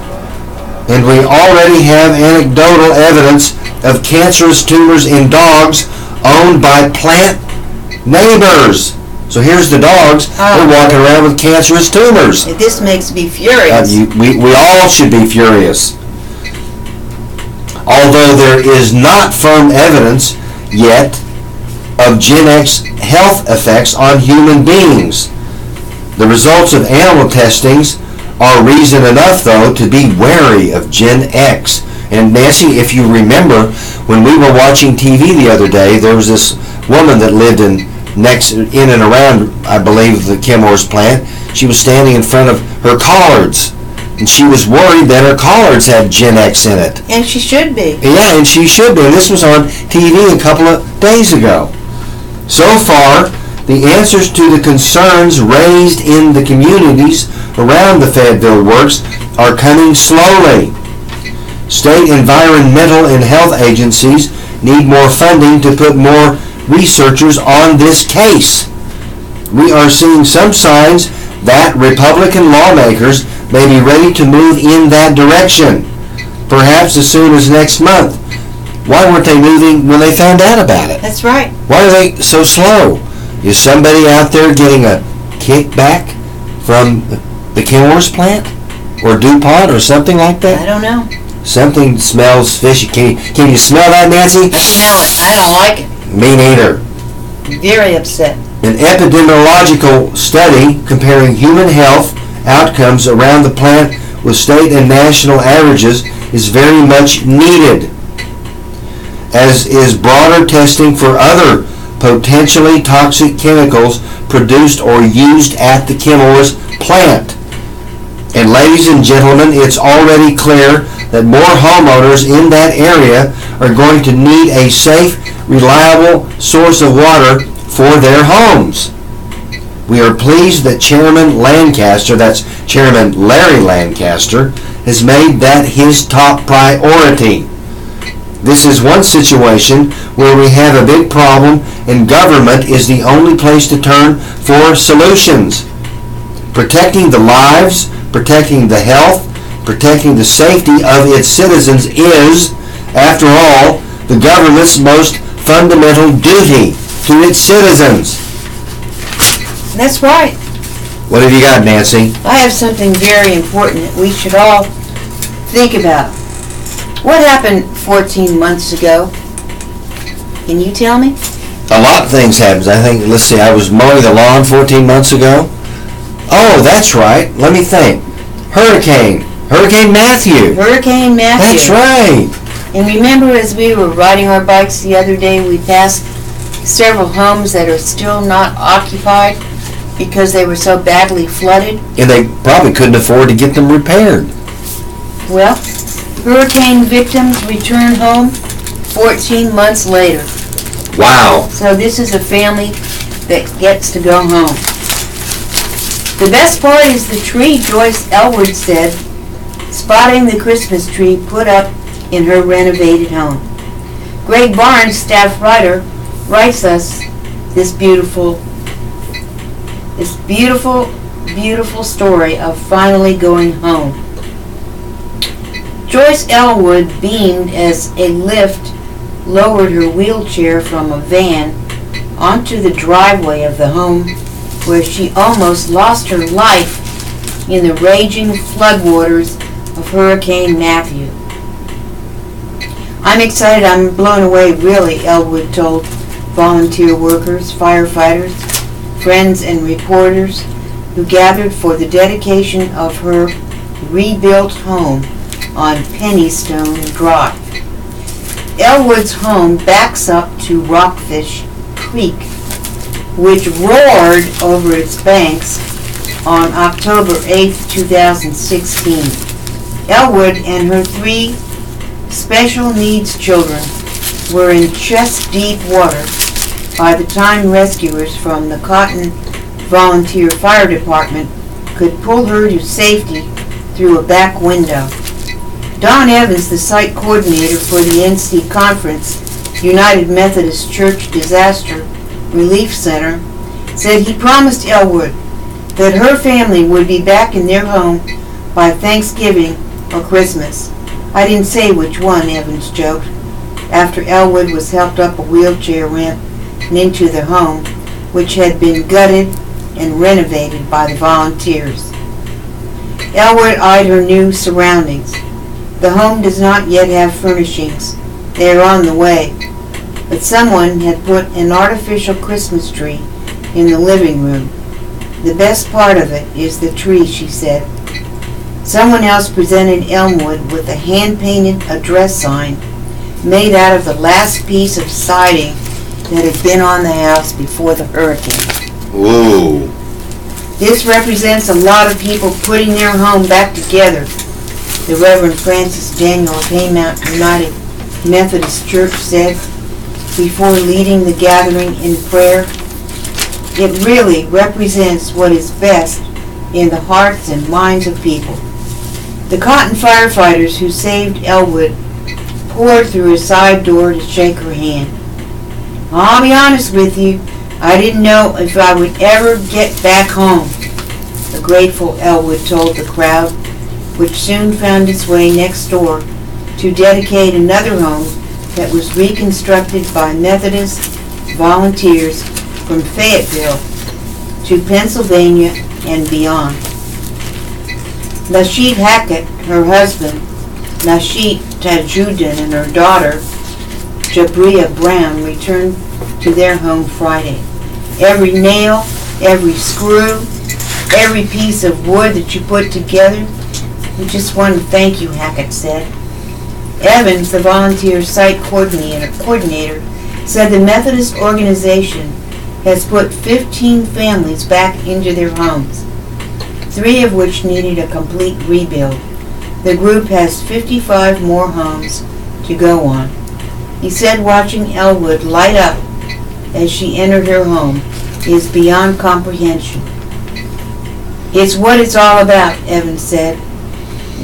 And we already have anecdotal evidence of cancerous tumors in dogs owned by plant neighbors. So here's the dogs, they're walking around with cancerous tumors. This makes me furious. We all should be furious. Although there is not firm evidence yet of Gen X health effects on human beings. The results of animal testings are reason enough, though, to be wary of Gen X. And Nancy, if you remember, when we were watching TV the other day, there was this woman that lived in and around, I believe, the Kimhorse plant. She was standing in front of her collards, and she was worried that her collards had Gen X in it. And she should be. Yeah, and she should be. And this was on TV a couple of days ago. So far, the answers to the concerns raised in the communities around the Fayetteville Works are coming slowly. State environmental and health agencies need more funding to put more researchers on this case. We are seeing some signs that Republican lawmakers may be ready to move in that direction, perhaps as soon as next month. Why weren't they moving when they found out about it? That's right. Why are they so slow? Is somebody out there getting a kickback from the Kimhorse plant or DuPont or something like that? I don't know. Something smells fishy. Can you smell that, Nancy? I smell it. I don't like it. Me neither. Very upset. An epidemiological study comparing human health outcomes around the plant with state and national averages is very much needed, as is broader testing for other potentially toxic chemicals produced or used at the Kimhorse plant. And ladies and gentlemen, it's already clear that more homeowners in that area are going to need a safe, reliable source of water for their homes. We are pleased that Chairman Lancaster, that's Chairman Larry Lancaster, has made that his top priority. This is one situation where we have a big problem and government is the only place to turn for solutions. Protecting the lives, protecting the health, protecting the safety of its citizens is, after all, the government's most fundamental duty to its citizens. That's right. What have you got, Nancy? I have something very important that we should all think about. What happened 14 months ago? Can you tell me? A lot of things happened. I think, let's see, I was mowing the lawn 14 months ago. Oh, that's right. Let me think. Hurricane Matthew. Hurricane Matthew. That's right. And remember, as we were riding our bikes the other day, we passed several homes that are still not occupied because they were so badly flooded. And they probably couldn't afford to get them repaired. Well, hurricane victims return home 14 months later. Wow. So this is a family that gets to go home. The best part is the tree, Joyce Elwood said, spotting the Christmas tree put up in her renovated home. Greg Barnes, staff writer, writes us this beautiful story of finally going home. Joyce Elwood beamed as a lift lowered her wheelchair from a van onto the driveway of the home where she almost lost her life in the raging floodwaters of Hurricane Matthew. I'm excited, I'm blown away really, Elwood told volunteer workers, firefighters, friends and reporters who gathered for the dedication of her rebuilt home on Pennystone Drive. Elwood's home backs up to Rockfish Creek, which roared over its banks on October 8, 2016. Elwood and her 3 special needs children were in chest-deep water by the time rescuers from the Cotton Volunteer Fire Department could pull her to safety through a back window. Don Evans, the site coordinator for the NC Conference United Methodist Church Disaster Relief Center, said he promised Elwood that her family would be back in their home by Thanksgiving or Christmas. I didn't say which one, Evans joked, after Elwood was helped up a wheelchair ramp and into the home, which had been gutted and renovated by the volunteers. Elwood eyed her new surroundings. The home does not yet have furnishings. They are on the way. But someone had put an artificial Christmas tree in the living room. The best part of it is the tree, she said. Someone else presented Elmwood with a hand-painted address sign made out of the last piece of siding that had been on the house before the hurricane. Whoa. This represents a lot of people putting their home back together, the Reverend Francis Daniel of Haymount United Methodist Church said before leading the gathering in prayer. It really represents what is best in the hearts and minds of people. The Cotton firefighters who saved Elwood poured through a side door to shake her hand. I'll be honest with you, I didn't know if I would ever get back home, the grateful Elwood told the crowd, which soon found its way next door to dedicate another home that was reconstructed by Methodist volunteers from Fayetteville to Pennsylvania and beyond. Lashit Hackett, her husband, Lashit Tajuddin, and her daughter, Jabria Brown, returned to their home Friday. Every nail, every screw, every piece of wood that you put together, we just want to thank you, Hackett said. Evans, the volunteer site coordinator, said the Methodist organization has put 15 families back into their homes, 3 of which needed a complete rebuild. The group has 55 more homes to go on. He said watching Elwood light up as she entered her home is beyond comprehension. It's what it's all about, Evans said.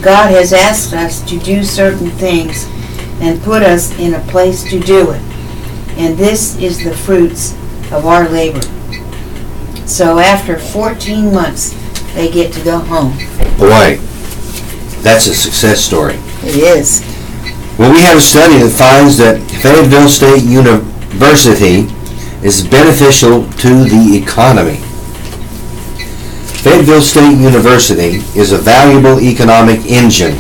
God has asked us to do certain things and put us in a place to do it. And this is the fruits of our labor. So after 14 months, they get to go home. Boy, that's a success story. It is. Well, we have a study that finds that Fayetteville State University is beneficial to the economy. Fayetteville State University is a valuable economic engine,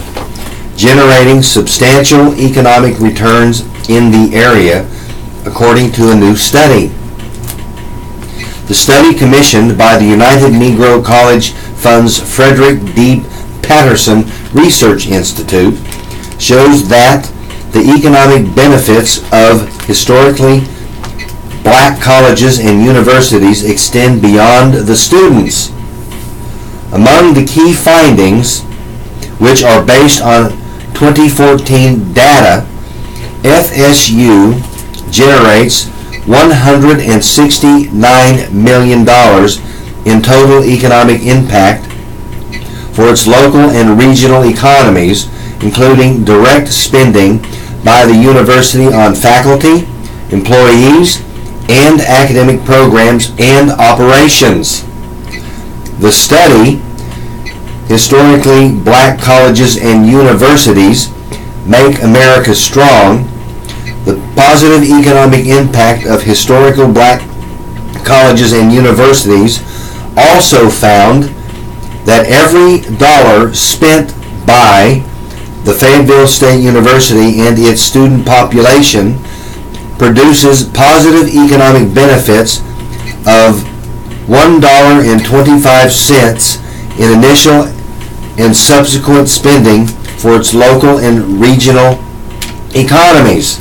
generating substantial economic returns in the area, according to a new study. The study, commissioned by the United Negro College Fund's Frederick D. Patterson Research Institute, shows that the economic benefits of historically black colleges and universities extend beyond the students. Among the key findings, which are based on 2014 data, FSU generates $169 million in total economic impact for its local and regional economies, including direct spending by the university on faculty, employees, and academic programs and operations. The study, Historically Black Colleges and Universities Make America Strong, the positive economic impact of historical black colleges and universities, also found that every dollar spent by the Fayetteville State University and its student population produces positive economic benefits of $1.25 in initial and subsequent spending for its local and regional economies.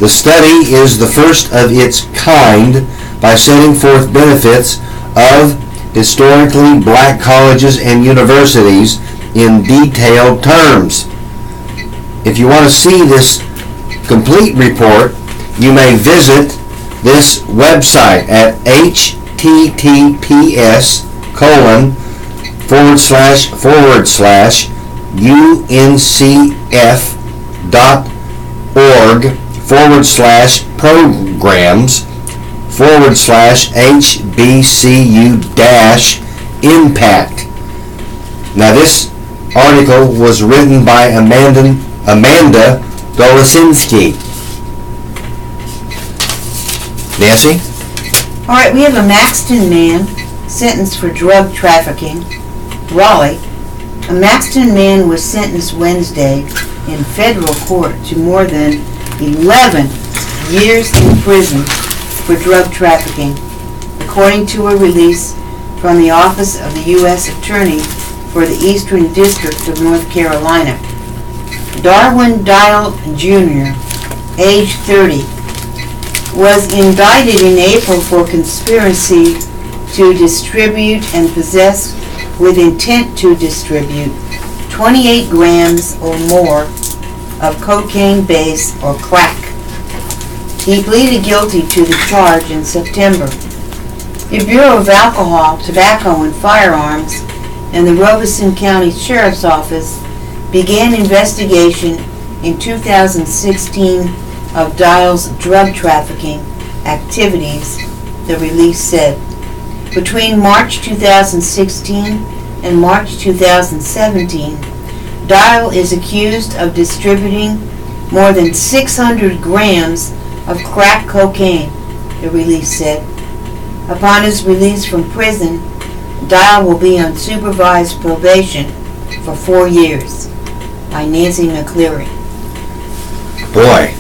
The study is the first of its kind by setting forth benefits of historically black colleges and universities in detailed terms. If you want to see this complete report, you may visit this website at https://uncf.org/programs/HBCU-impact. Now this article was written by Amanda Dolasinski. Nancy? All right, we have a Maxton man sentenced for drug trafficking. Raleigh. A Maxton man was sentenced Wednesday in federal court to more than 11 years in prison for drug trafficking, according to a release from the Office of the U.S. Attorney for the Eastern District of North Carolina. Darwin Dial Jr., age 30, was indicted in April for conspiracy to distribute and possess with intent to distribute 28 grams or more of cocaine base or crack. He pleaded guilty to the charge in September. The Bureau of Alcohol, Tobacco, and Firearms and the Robeson County Sheriff's Office began investigation in 2016 of Dial's drug trafficking activities, the release said. Between March 2016 and March 2017, Dial is accused of distributing more than 600 grams of crack cocaine, the release said. Upon his release from prison, Dial will be on supervised probation for 4 years. By Nancy McCleary. Boy,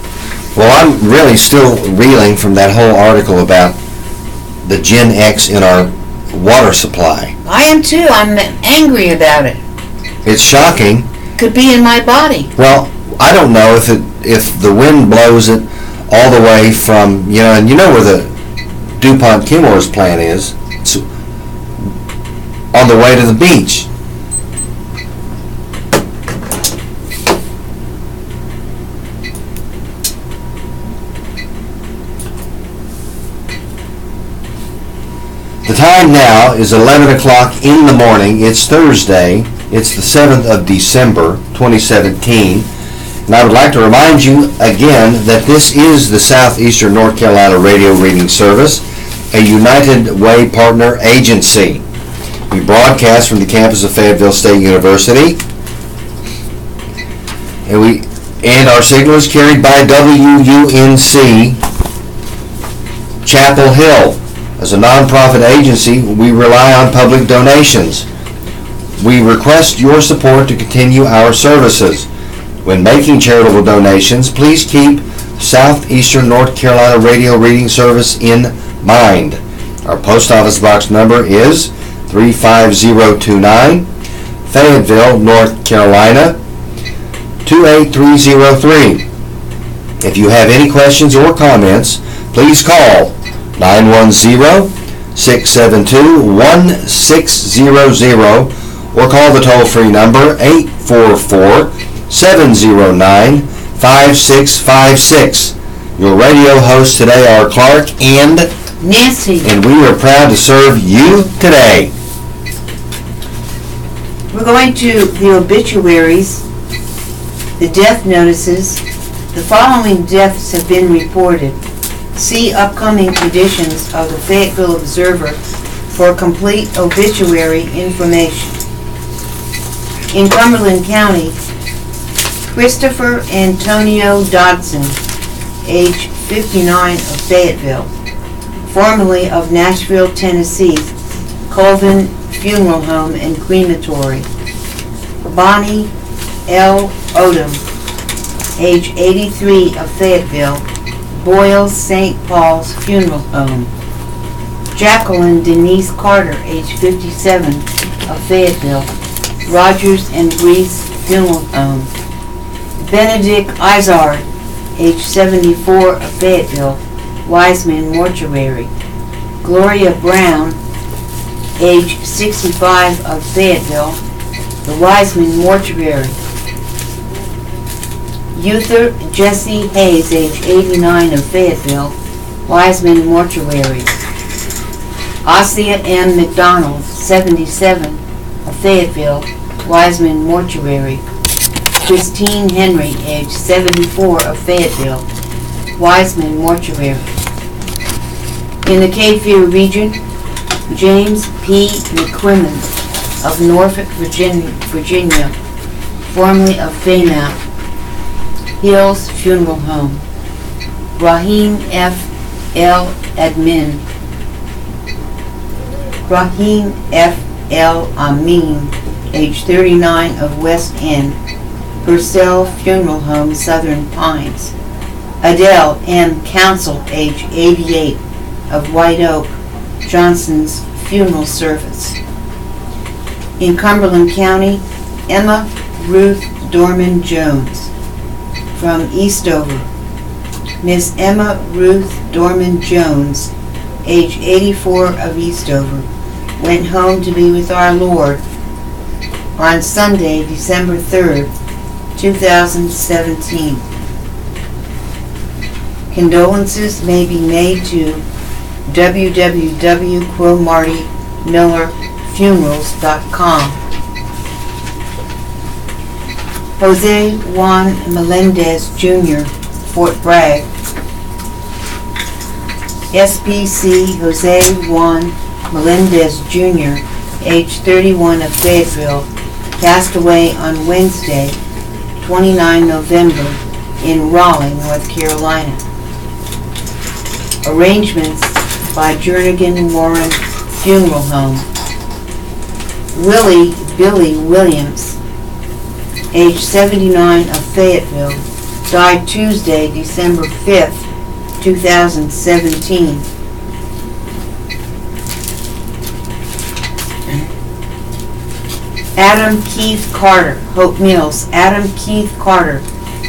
well, I'm really still reeling from that whole article about the Gen X in our water supply. I am too. I'm angry about it. It's shocking. Could be in my body. Well, I don't know if the wind blows it all the way from, and you know where the DuPont Chemours plant is. It's on the way to the beach. The time now is 11 o'clock in the morning. It's Thursday. It's the 7th of December, 2017. And I would like to remind you again that this is the Southeastern North Carolina Radio Reading Service, a United Way partner agency. We broadcast from the campus of Fayetteville State University. And our signal is carried by WUNC Chapel Hill. As a nonprofit agency, we rely on public donations. We request your support to continue our services. When making charitable donations, please keep Southeastern North Carolina Radio Reading Service in mind. Our post office box number is 35029, Fayetteville, North Carolina, 28303. If you have any questions or comments, please call 910-672-1600 or call the toll-free number 844-709-5656. Your radio hosts today are Clark and Nancy. And we are proud to serve you today. We're going to the obituaries, the death notices. The following deaths have been reported. See upcoming editions of the Fayetteville Observer for complete obituary information. In Cumberland County, Christopher Antonio Dodson, age 59, of Fayetteville, formerly of Nashville, Tennessee, Colvin Funeral Home and Crematory. Bonnie L. Odom, age 83, of Fayetteville, Boyles St. Paul's Funeral Home. Jacqueline Denise Carter, age 57, of Fayetteville, Rogers and Breeze Funeral Home. Benedict Izard, age 74, of Fayetteville, Wiseman Mortuary. Gloria Brown, age 65, of Fayetteville, the Wiseman Mortuary. Uther Jesse Hayes, age 89, of Fayetteville, Wiseman Mortuary. Ossia M. McDonald, 77, of Fayetteville, Wiseman Mortuary. Christine Henry, age 74, of Fayetteville, Wiseman Mortuary. In the Cape Fear region, James P. McQuimman of Norfolk, Virginia, formerly of Faymount, Hills Funeral Home. Rahim F. L. Admin, Rahim F. L. Amin, age 39, of West End, Purcell Funeral Home, Southern Pines. Adele M. Council, age 88, of White Oak, Johnson's Funeral Service. In Cumberland County, Emma Ruth Dorman Jones, from Eastover. Miss Emma Ruth Dorman Jones, age 84, of Eastover, went home to be with our Lord on Sunday, December 3rd, 2017. Condolences may be made to www.quomartymillerfunerals.com. Jose Juan Melendez Jr., Fort Bragg. SPC Jose Juan Melendez Jr., age 31, of Fayetteville, passed away on Wednesday, 29 November, in Raleigh, North Carolina. Arrangements by Jernigan Warren Funeral Home. Willie Billy Williams, age 79, of Fayetteville, died Tuesday, December 5th, 2017. Adam Keith Carter, Hope Mills. Adam Keith Carter,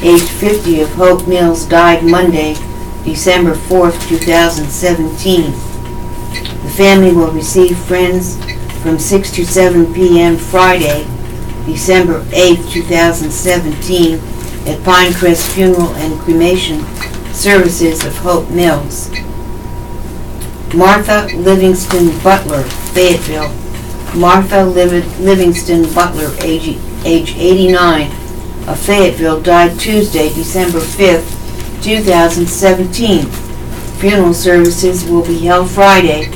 age 50, of Hope Mills, died Monday, December 4th, 2017. The family will receive friends from 6 to 7 p.m. Friday, December 8th, 2017, at Pinecrest Funeral and Cremation Services of Hope Mills. Martha Livingston Butler, Fayetteville. Martha Livingston Butler, age 89, of Fayetteville, died Tuesday, December 5th, 2017. Funeral services will be held Friday,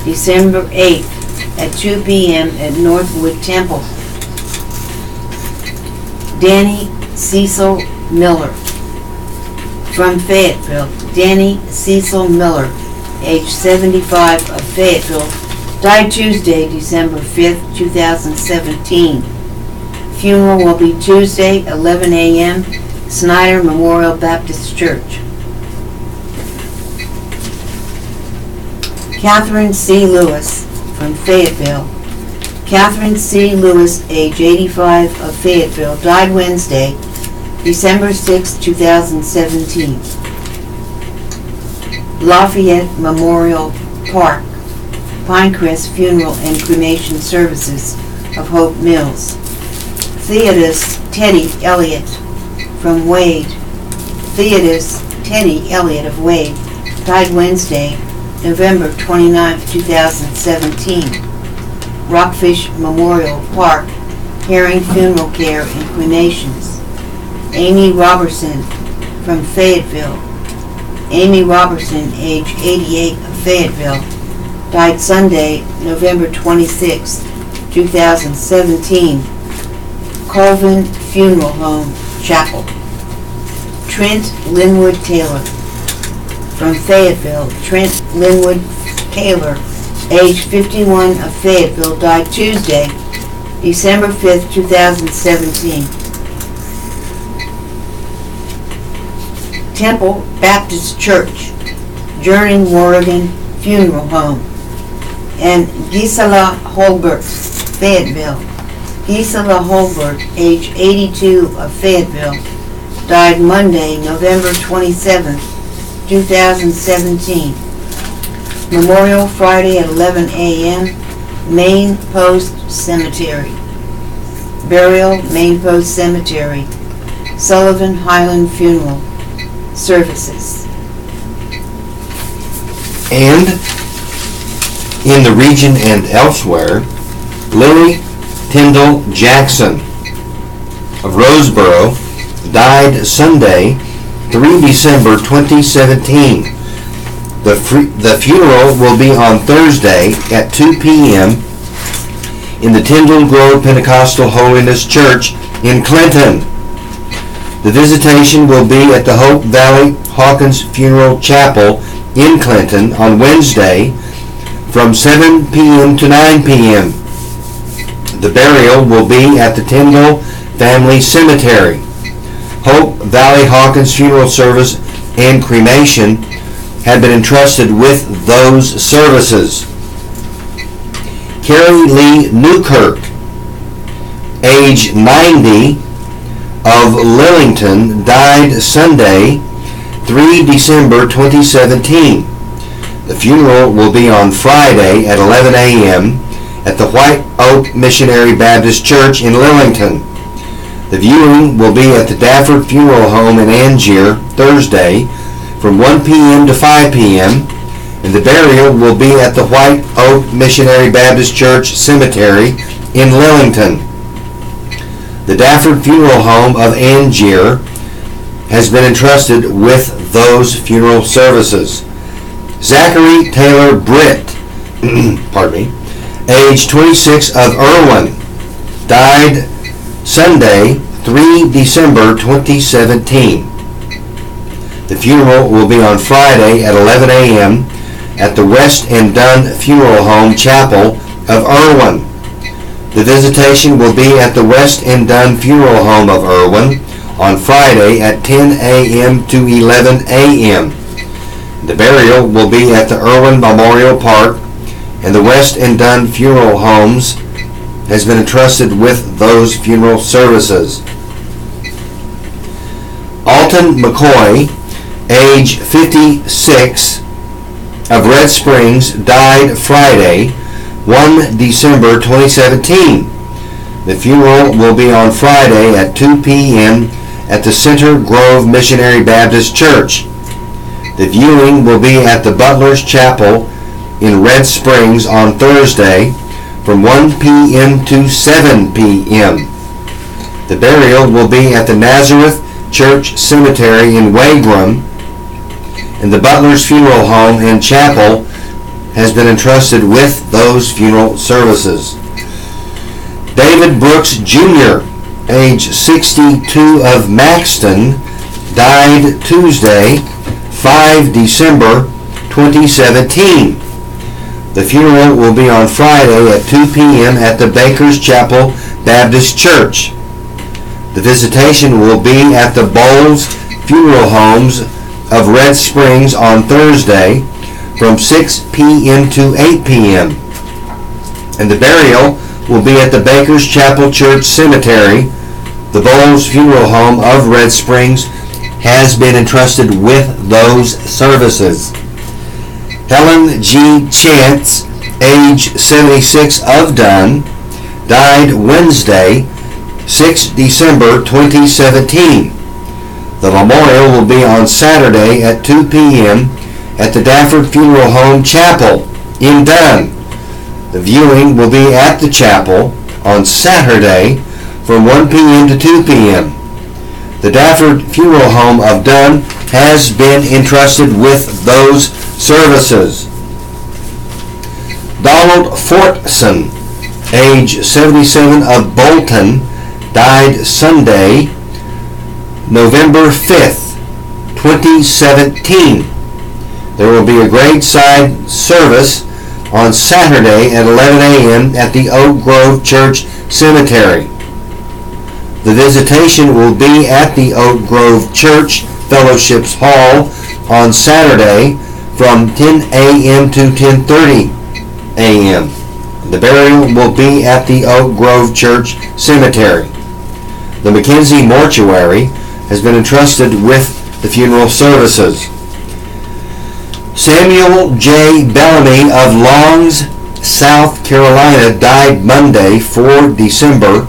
December 8th at 2 p.m. at Northwood Temple. Danny Cecil Miller, from Fayetteville. Danny Cecil Miller, age 75, of Fayetteville, died Tuesday, December 5th, 2017. Funeral will be Tuesday, 11 a.m., Snyder Memorial Baptist Church. Catherine C. Lewis, from Fayetteville. Catherine C. Lewis, age 85, of Fayetteville, died Wednesday, December 6, 2017. Lafayette Memorial Park, Pinecrest Funeral and Cremation Services of Hope Mills. Theodis Teddy Elliott, from Wade. Theodis Teddy Elliott of Wade, died Wednesday, November 29, 2017. Rockfish Memorial Park, Herring Funeral Care and Cremations. Amy Robertson, from Fayetteville. Amy Robertson, age 88, of Fayetteville, died Sunday, November 26, 2017. Colvin Funeral Home, Chapel. Trent Linwood Taylor, from Fayetteville. Trent Linwood Taylor, age 51, of Fayetteville, died Tuesday, December 5th, 2017. Temple Baptist Church, Journey, Oregon Funeral Home. And Gisela Holbert, Fayetteville. Gisela Holbert, age 82, of Fayetteville, died Monday, November 27th, 2017. Memorial Friday at 11 a.m., Main Post Cemetery. Burial, Main Post Cemetery. Sullivan Highland Funeral Services. And in the region and elsewhere, Lily Tyndall Jackson of Roseboro died Sunday, 3 December 2017. The funeral will be on Thursday at 2 p.m. in the Tyndall Grove Pentecostal Holiness Church in Clinton. The visitation will be at the Hope Valley Hawkins Funeral Chapel in Clinton on Wednesday from 7 p.m. to 9 p.m. The burial will be at the Tyndall Family Cemetery. Hope Valley Hawkins Funeral Service and Cremation have been entrusted with those services. Carrie Lee Newkirk, age 90, of Lillington, died Sunday, 3 December 2017. The funeral will be on Friday at 11 a.m. at the White Oak Missionary Baptist Church in Lillington. The viewing will be at the Dafford Funeral Home in Angier Thursday from 1 p.m. to 5 p.m. and the burial will be at the White Oak Missionary Baptist Church Cemetery in Lillington. The Dafford Funeral Home of Angier has been entrusted with those funeral services. Zachary Taylor Britt, age 26, of Irwin, died Sunday, 3 December 2017. The funeral will be on Friday at 11 a.m. at the West and Dunn Funeral Home Chapel of Irwin. The visitation will be at the West and Dunn Funeral Home of Irwin on Friday at 10 a.m. to 11 a.m. The burial will be at the Irwin Memorial Park, and the West and Dunn Funeral Homes has been entrusted with those funeral services. Alton McCoy, age 56, of Red Springs, died Friday, 1 December 2017. The funeral will be on Friday at 2 p.m. at the Center Grove Missionary Baptist Church. The viewing will be at the Butler's Chapel in Red Springs on Thursday from 1 p.m. to 7 p.m. The burial will be at the Nazareth Church Cemetery in Wagram, and the Butler's Funeral Home and Chapel has been entrusted with those funeral services. David Brooks Jr., age 62, of Maxton, died Tuesday, 5 December 2017. The funeral will be on Friday at 2 p.m. at the Baker's Chapel Baptist Church. The visitation will be at the Bowles Funeral Homes of Red Springs on Thursday from 6 p.m. to 8 p.m. And the burial will be at the Baker's Chapel Church Cemetery. The Bowles Funeral Home of Red Springs has been entrusted with those services. Helen G. Chance, age 76, of Dunn, died Wednesday, 6 December 2017. The memorial will be on Saturday at 2 p.m. at the Dafford Funeral Home Chapel in Dunn. The viewing will be at the chapel on Saturday from 1 p.m. to 2 p.m. The Dafford Funeral Home of Dunn has been entrusted with those services. Donald Fortson, age 77, of Bolton, died Sunday, November 5th, 2017. There will be a graveside service on Saturday at 11 a.m. at the Oak Grove Church Cemetery. The visitation will be at the Oak Grove Church Fellowships Hall on Saturday from 10 a.m. to 10:30 a.m. The burial will be at the Oak Grove Church Cemetery. The McKenzie Mortuary has been entrusted with the funeral services. Samuel J. Bellamy of Longs, South Carolina, died Monday, 4 December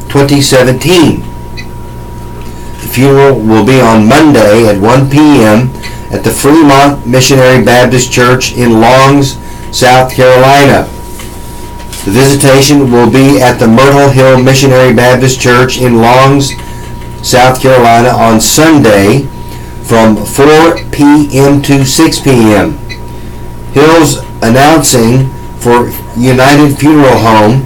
2017. The funeral will be on Monday at 1 p.m. at the Fremont Missionary Baptist Church in Longs, South Carolina. The visitation will be at the Myrtle Hill Missionary Baptist Church in Longs, South Carolina on Sunday from 4 p.m. to 6 p.m. Hill's announcing for United Funeral Home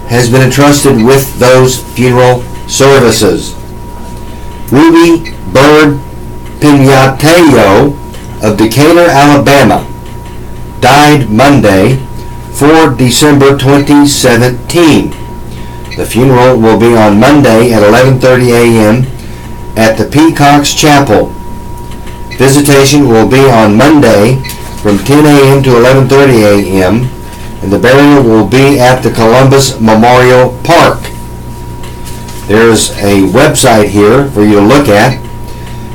has been entrusted with those funeral services. Ruby Bird Pignateo of Decatur, Alabama, died Monday, 4 December 2017. The funeral will be on Monday at 11:30 a.m. at the Peacocks Chapel. Visitation will be on Monday from 10 a.m. to 11:30 a.m. and the burial will be at the Columbus Memorial Park. There's a website here for you to look at.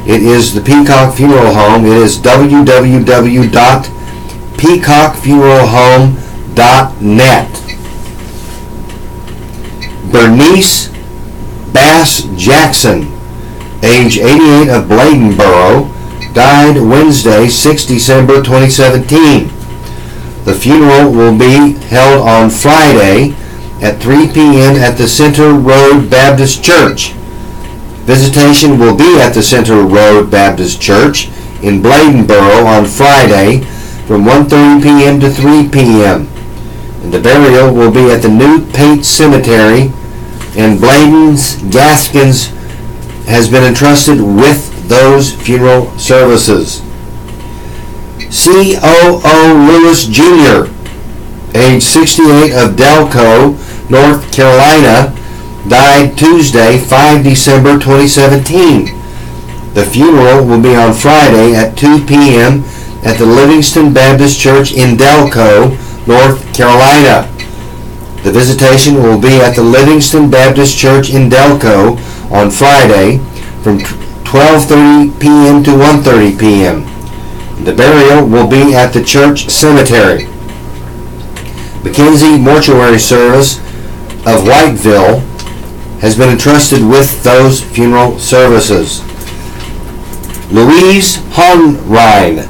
It is the Peacock Funeral Home. It is www.peacockfuneralhome.net. Bernice Bass Jackson, age 88, of Bladenboro, died Wednesday, 6 December 2017. The funeral will be held on Friday at 3 p.m. at the Center Road Baptist Church. Visitation will be at the Center Road Baptist Church in Bladenboro on Friday from 1:30 p.m. to 3 p.m. And the burial will be at the New Pate Cemetery, and Bladen's Gaskins has been entrusted with those funeral services. C.O.O. Lewis Jr., age 68, of Delco, North Carolina, died Tuesday, 5 December 2017. The funeral will be on Friday at 2 p.m. at the Livingston Baptist Church in Delco, North Carolina. The visitation will be at the Livingston Baptist Church in Delco on Friday from 12:30 p.m. to 1:30 p.m. The burial will be at the church cemetery. McKenzie Mortuary Service of Whiteville has been entrusted with those funeral services. Louise Honrine,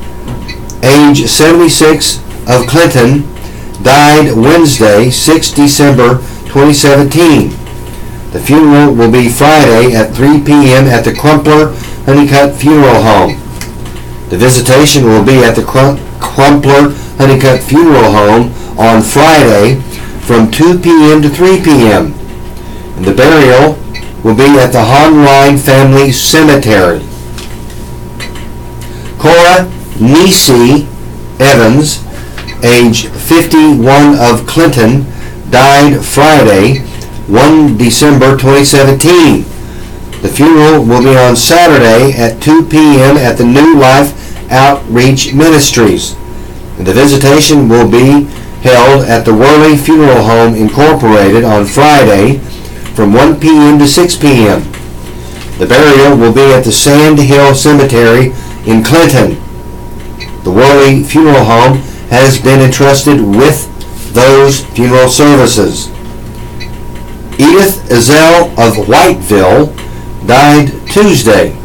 age 76, of Clinton, died Wednesday, 6 December 2017. The funeral will be Friday at 3 p.m. at the Crumpler Honeycutt Funeral Home. The visitation will be at the Crumpler Honeycutt Funeral Home on Friday from 2 p.m. to 3 p.m. And the burial will be at the Honline Family Cemetery. Cora Nisi Evans, age 51 of Clinton, died Friday, 1 December 2017. The funeral will be on Saturday at 2 p.m. at the New Life Outreach Ministries. And the visitation will be held at the Worley Funeral Home Incorporated on Friday from 1 p.m. to 6 p.m. The burial will be at the Sand Hill Cemetery in Clinton. The Worley Funeral Home has been entrusted with those funeral services. Edith Ezell of Whiteville died Tuesday,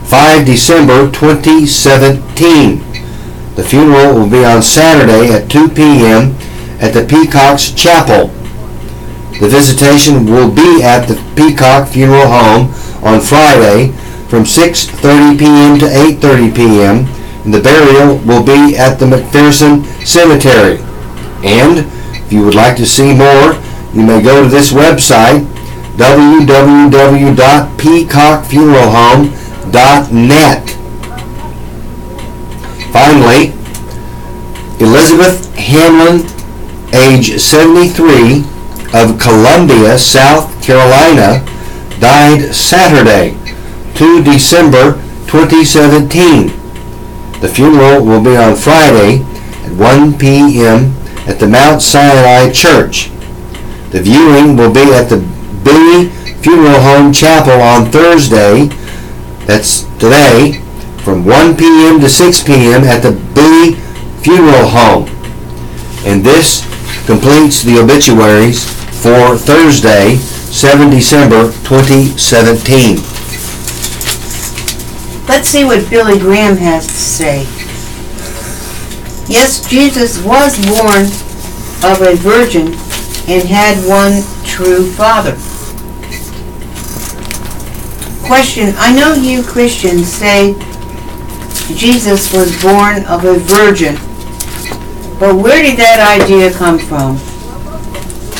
5 December 2017. The funeral will be on Saturday at 2 p.m. at the Peacock's Chapel. The visitation will be at the Peacock Funeral Home on Friday from 6:30 p.m. to 8:30 p.m. and the burial will be at the McPherson Cemetery. And if you would like to see more, you may go to this website, www.peacockfuneralhome.net. Finally, Elizabeth Hamlin, age 73, of Columbia, South Carolina, died Saturday, 2 December 2017. The funeral will be on Friday at 1 p.m. at the Mount Sinai Church. The viewing will be at the Bowie Funeral Home Chapel on Thursday, that's today, from 1 p.m. to 6 p.m. at the Bowie Funeral Home. And this completes the obituaries for Thursday, 7 December 2017. Let's see what Billy Graham has to say. Yes, Jesus was born of a virgin and had one true father. Question: I know you Christians say Jesus was born of a virgin, but where did that idea come from?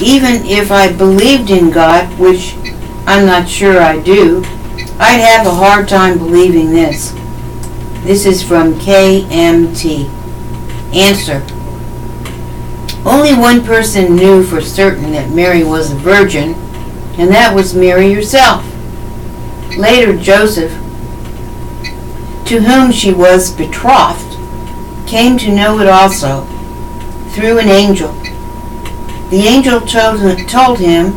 Even if I believed in God, which I'm not sure I do, I'd have a hard time believing this. This is from KMT. Answer: only one person knew for certain that Mary was a virgin, and that was Mary herself. Later, Joseph, to whom she was betrothed, came to know it also, through an angel. The angel told him,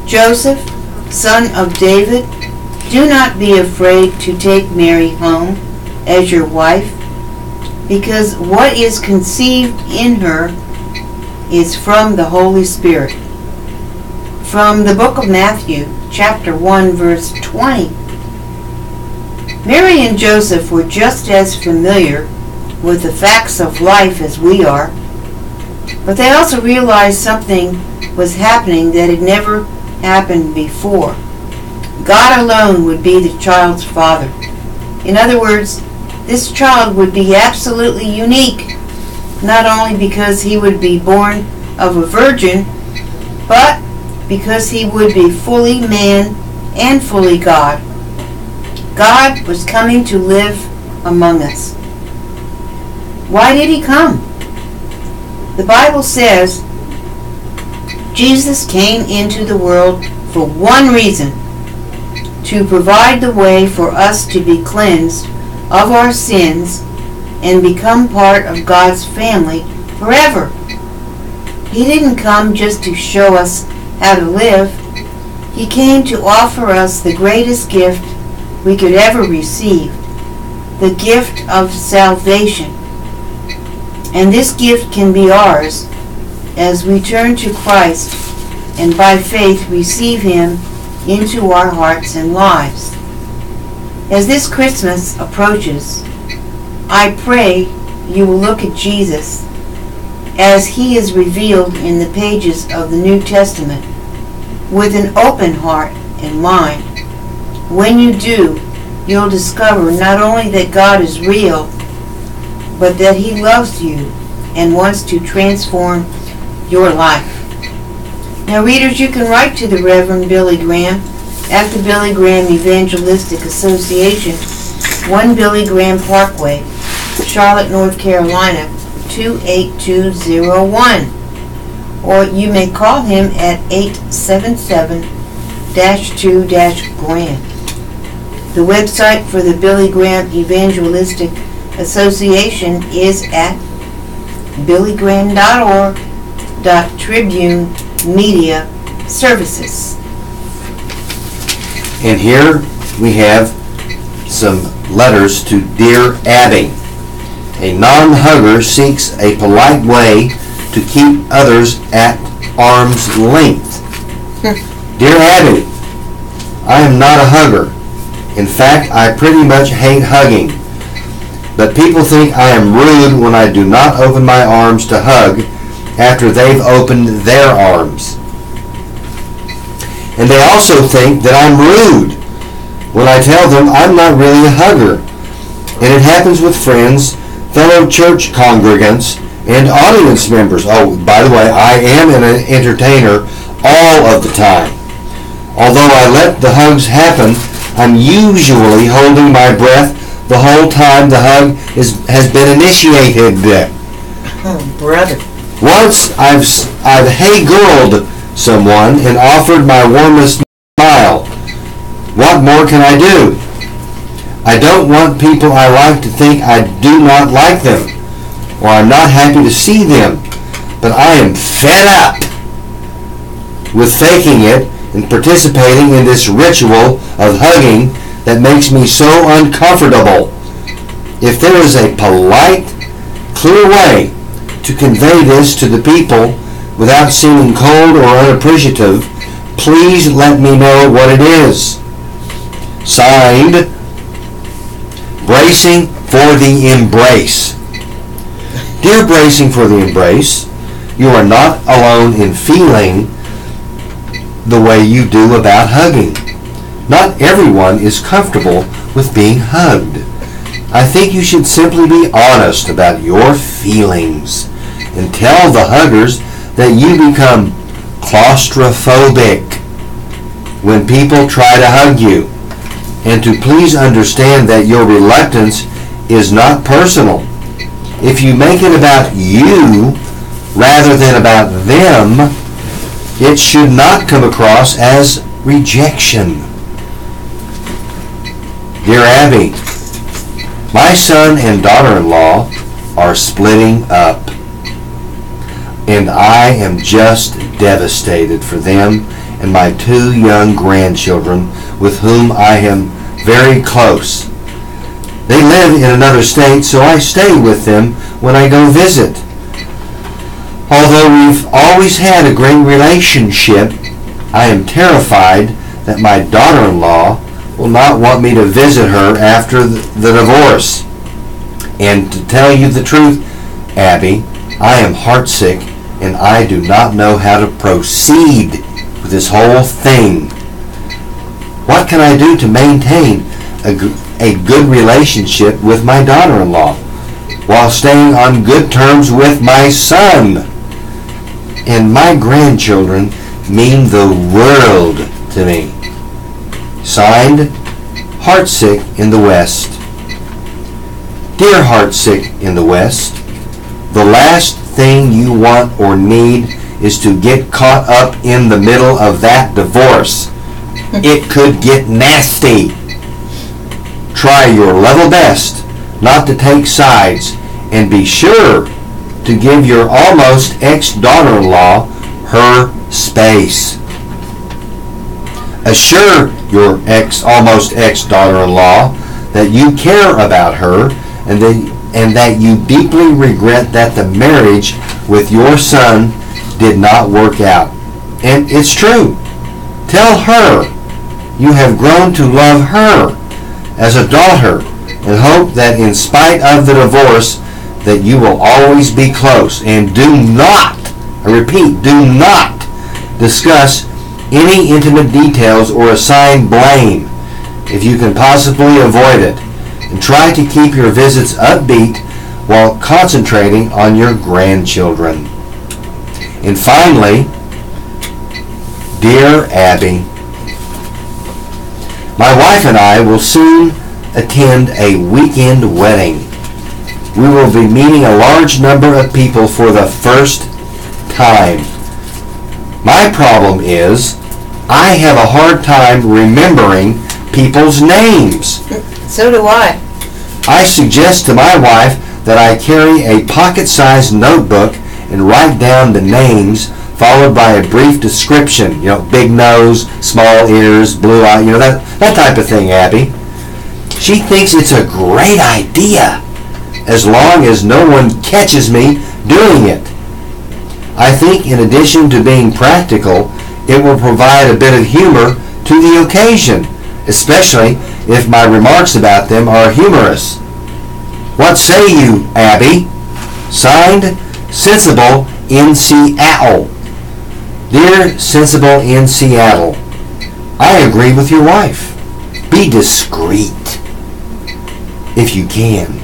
Joseph, son of David, do not be afraid to take Mary home as your wife, because what is conceived in her is from the Holy Spirit. From the book of Matthew, chapter 1, verse 20. Mary and Joseph were just as familiar with the facts of life as we are, but they also realized something was happening that had never happened before. God alone would be the child's father. In other words, this child would be absolutely unique, not only because he would be born of a virgin, but because he would be fully man and fully God. God was coming to live among us. Why did he come? The Bible says Jesus came into the world for one reason: to provide the way for us to be cleansed of our sins and become part of God's family forever. He didn't come just to show us how to live. He came to offer us the greatest gift we could ever receive, the gift of salvation. And this gift can be ours as we turn to Christ and by faith receive him into our hearts and lives. As this Christmas approaches, I pray you will look at Jesus as he is revealed in the pages of the New Testament, with an open heart and mind. When you do, you'll discover not only that God is real, but that He loves you and wants to transform your life. Now, readers, you can write to the Reverend Billy Graham at the Billy Graham Evangelistic Association, 1 Billy Graham Parkway, Charlotte, North Carolina, 28201. Or you may call him at 877-2-GRAHAM. The website for the Billy Graham Evangelistic Association is at billygraham.org.Tribune Media Services. And here we have some letters to Dear Abby. A non-hugger seeks a polite way to keep others at arm's length. Dear Abby, I am not a hugger. In fact, I pretty much hate hugging. But people think I am rude when I do not open my arms to hug after they've opened their arms. And they also think that I'm rude when I tell them I'm not really a hugger. And it happens with friends, fellow church congregants, and audience members. Oh, by the way, I am an entertainer all of the time. Although I let the hugs happen, I'm usually holding my breath the whole time the hug has been initiated. Oh, brother. Once I've hey-girled someone and offered my warmest smile. What more can I do? I don't want people I like to think I do not like them, or I'm not happy to see them, but I am fed up with faking it and participating in this ritual of hugging that makes me so uncomfortable. If there is a polite, clear way to convey this to the people without seeming cold or unappreciative, please let me know what it is. Signed, Bracing for the Embrace. Dear Bracing for the Embrace, you are not alone in feeling the way you do about hugging. Not everyone is comfortable with being hugged. I think you should simply be honest about your feelings and tell the huggers that you become claustrophobic when people try to hug you, and to please understand that your reluctance is not personal. If you make it about you rather than about them, it should not come across as rejection. Dear Abby, my son and daughter-in-law are splitting up, and I am just devastated for them and my 2 young grandchildren with whom I am very close. They live in another state, so I stay with them when I go visit. Although we've always had a great relationship, I am terrified that my daughter-in-law will not want me to visit her after the divorce. And to tell you the truth, Abby, I am heartsick and I do not know how to proceed with this whole thing. What can I do to maintain a good relationship with my daughter-in-law while staying on good terms with my son? And my grandchildren mean the world to me. Signed, Heartsick in the West. Dear Heartsick in the West, the last thing you want or need is to get caught up in the middle of that divorce. It could get nasty. Try your level best not to take sides, and be sure to give your almost ex-daughter-in-law her space. Assure your almost ex-daughter-in-law that you care about her and that you deeply regret that the marriage with your son did not work out. And it's true. Tell her you have grown to love her as a daughter, and hope that in spite of the divorce, that you will always be close, and do not, I repeat, do not discuss any intimate details or assign blame if you can possibly avoid it, and try to keep your visits upbeat while concentrating on your grandchildren. And finally, Dear Abby, my wife and I will soon attend a weekend wedding. We will be meeting a large number of people for the first time. My problem is I have a hard time remembering people's names. So do I. I suggest to my wife that I carry a pocket-sized notebook and write down the names, followed by a brief description. Big nose, small ears, blue eye, that type of thing, Abby. She thinks it's a great idea, as long as no one catches me doing it. I think in addition to being practical, it will provide a bit of humor to the occasion, especially if my remarks about them are humorous. What say you, Abby? Signed, Sensible in Seattle. Dear Sensible in Seattle, I agree with your wife. Be discreet, if you can.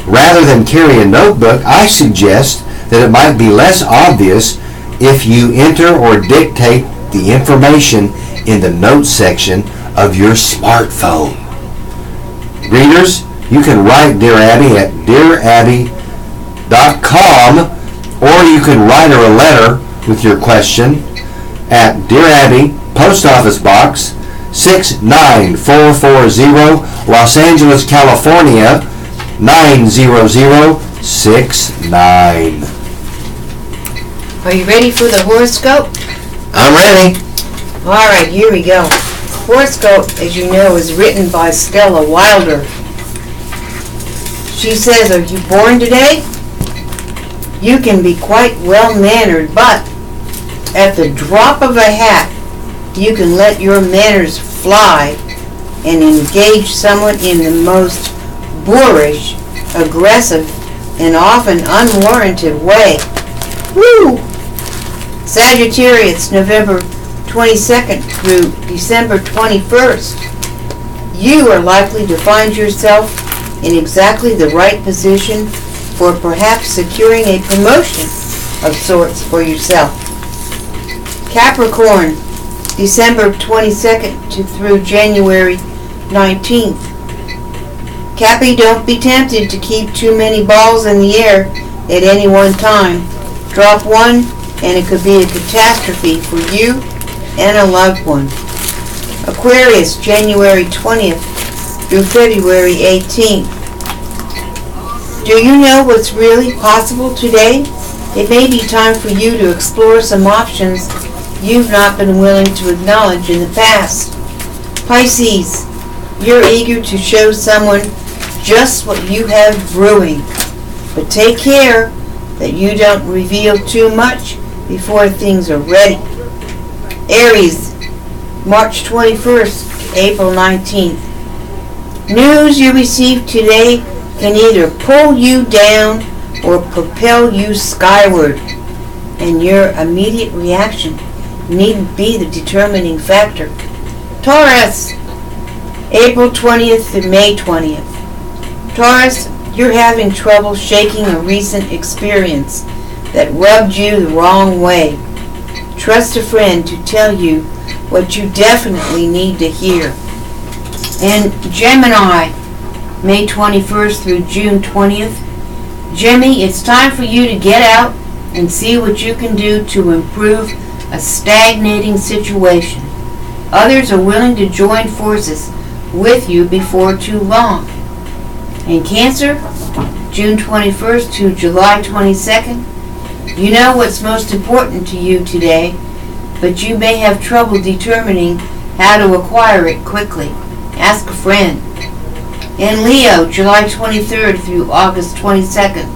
Rather than carry a notebook, I suggest that it might be less obvious if you enter or dictate the information in the notes section of your smartphone. Readers, you can write Dear Abby at dearabby.com, or you can write her a letter with your question at Dear Abby, Post Office Box 69440, Los Angeles, California 90069. Are you ready for the horoscope? I'm ready. All right, here we go. Horoscope, as you know, is written by Stella Wilder. She says, are you born today? You can be quite well-mannered, but at the drop of a hat, you can let your manners fly and engage someone in the most boorish, aggressive, and often unwarranted way. Woo! Sagittarius, November 22nd through December 21st. You are likely to find yourself in exactly the right position for perhaps securing a promotion of sorts for yourself. Capricorn, December 22nd through January 19th. Cappy, don't be tempted to keep too many balls in the air at any one time. Drop one and it could be a catastrophe for you and a loved one. Aquarius, January 20th through February 18th. Do you know what's really possible today? It may be time for you to explore some options you've not been willing to acknowledge in the past. Pisces, you're eager to show someone just what you have brewing, but take care that you don't reveal too much before things are ready. Aries, March 21st, April 19th. News you receive today can either pull you down or propel you skyward, and your immediate reaction needn't be the determining factor. Taurus, April 20th to May 20th. Taurus, you're having trouble shaking a recent experience that rubbed you the wrong way. Trust a friend to tell you what you definitely need to hear. And Gemini, May 21st through June 20th. Jimmy, it's time for you to get out and see what you can do to improve a stagnating situation. Others are willing to join forces with you before too long. And Cancer, June 21st to July 22nd. You know what's most important to you today, but you may have trouble determining how to acquire it quickly. Ask a friend. And Leo, July 23rd through August 22nd.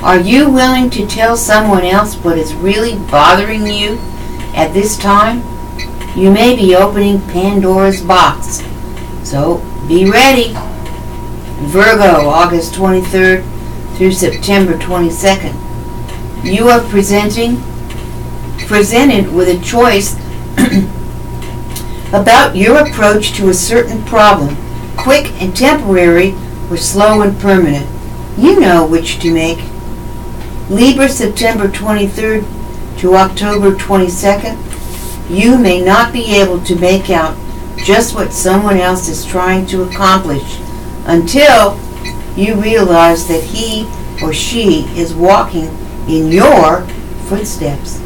Are you willing to tell someone else what is really bothering you at this time? You may be opening Pandora's box, so be ready. Virgo, August 23rd through September 22nd. You are presented with a choice about your approach to a certain problem, quick and temporary or slow and permanent. You know which to make. Libra, September 23rd to October 22nd. You may not be able to make out just what someone else is trying to accomplish until you realize that he or she is walking in your footsteps.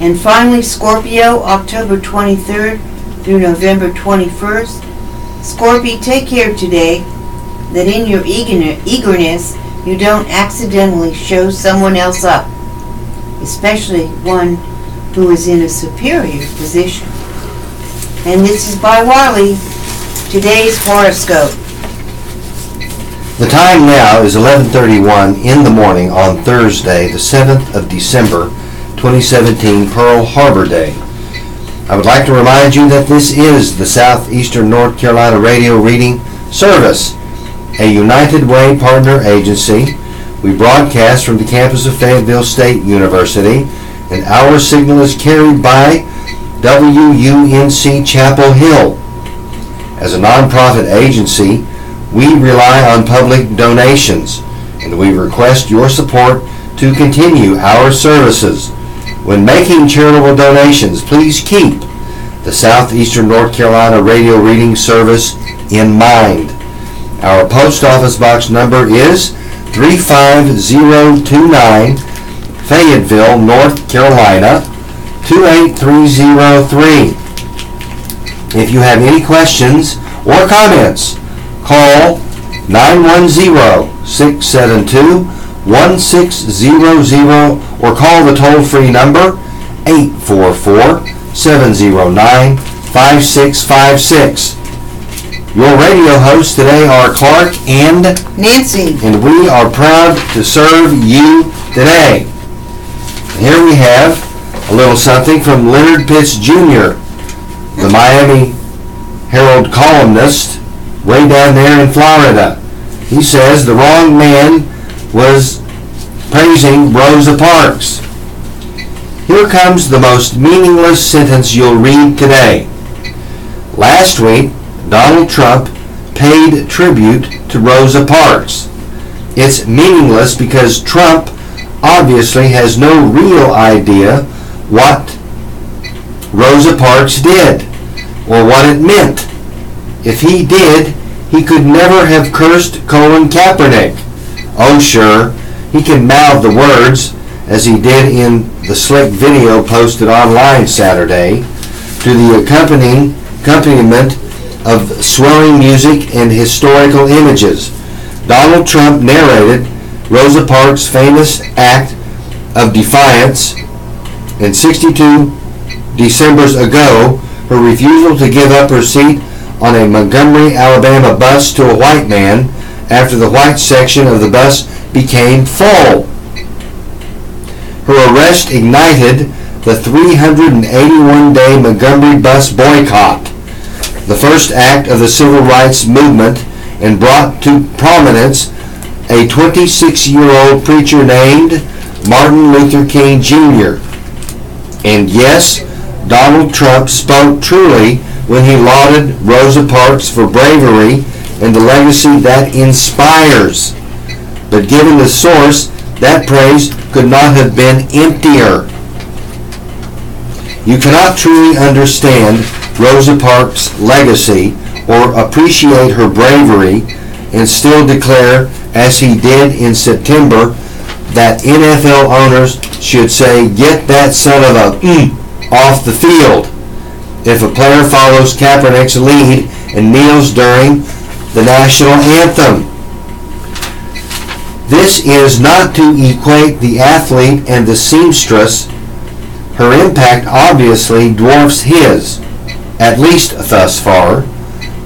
And finally, Scorpio, October 23rd through November 21st. Scorpio, take care today that in your eagerness you don't accidentally show someone else up, especially one who is in a superior position. And this is by Wally, today's horoscope. The time now is 11:31 in the morning on Thursday, the 7th of December, 2017, Pearl Harbor Day. I would like to remind you that this is the Southeastern North Carolina Radio Reading Service, a United Way partner agency. We broadcast from the campus of Fayetteville State University, and our signal is carried by WUNC Chapel Hill. As a nonprofit agency, we rely on public donations, and we request your support to continue our services. When making charitable donations, please keep the Southeastern North Carolina Radio Reading Service in mind. Our post office box number is 35029, Fayetteville, North Carolina, 28303. If you have any questions or comments, call 910-672-1600 or call the toll-free number 844-709-5656. Your radio hosts today are Clark and Nancy. And we are proud to serve you today. Here we have a little something from Leonard Pitts Jr., the Miami Herald columnist, way down there in Florida. He says the wrong man was praising Rosa Parks. Here comes the most meaningless sentence you'll read today. Last week, Donald Trump paid tribute to Rosa Parks. It's meaningless because Trump obviously has no real idea what Rosa Parks did or what it meant. If he did, he could never have cursed Colin Kaepernick. Oh sure, he can mouth the words, as he did in the slick video posted online Saturday, to the accompaniment of swelling music and historical images. Donald Trump narrated Rosa Parks' famous act of defiance, and 62 Decembers ago, her refusal to give up her seat on a Montgomery, Alabama bus to a white man after the white section of the bus became full. Her arrest ignited the 381-day Montgomery bus boycott, the first act of the civil rights movement, and brought to prominence a 26-year-old preacher named Martin Luther King Jr. And yes, Donald Trump spoke truly when he lauded Rosa Parks for bravery and the legacy that inspires. But given the source, that praise could not have been emptier. You cannot truly understand Rosa Parks' legacy or appreciate her bravery and still declare, as he did in September, that NFL owners should say, "Get that son of a off the field," if a player follows Kaepernick's lead and kneels during the national anthem. This is not to equate the athlete and the seamstress. Her impact obviously dwarfs his, at least thus far,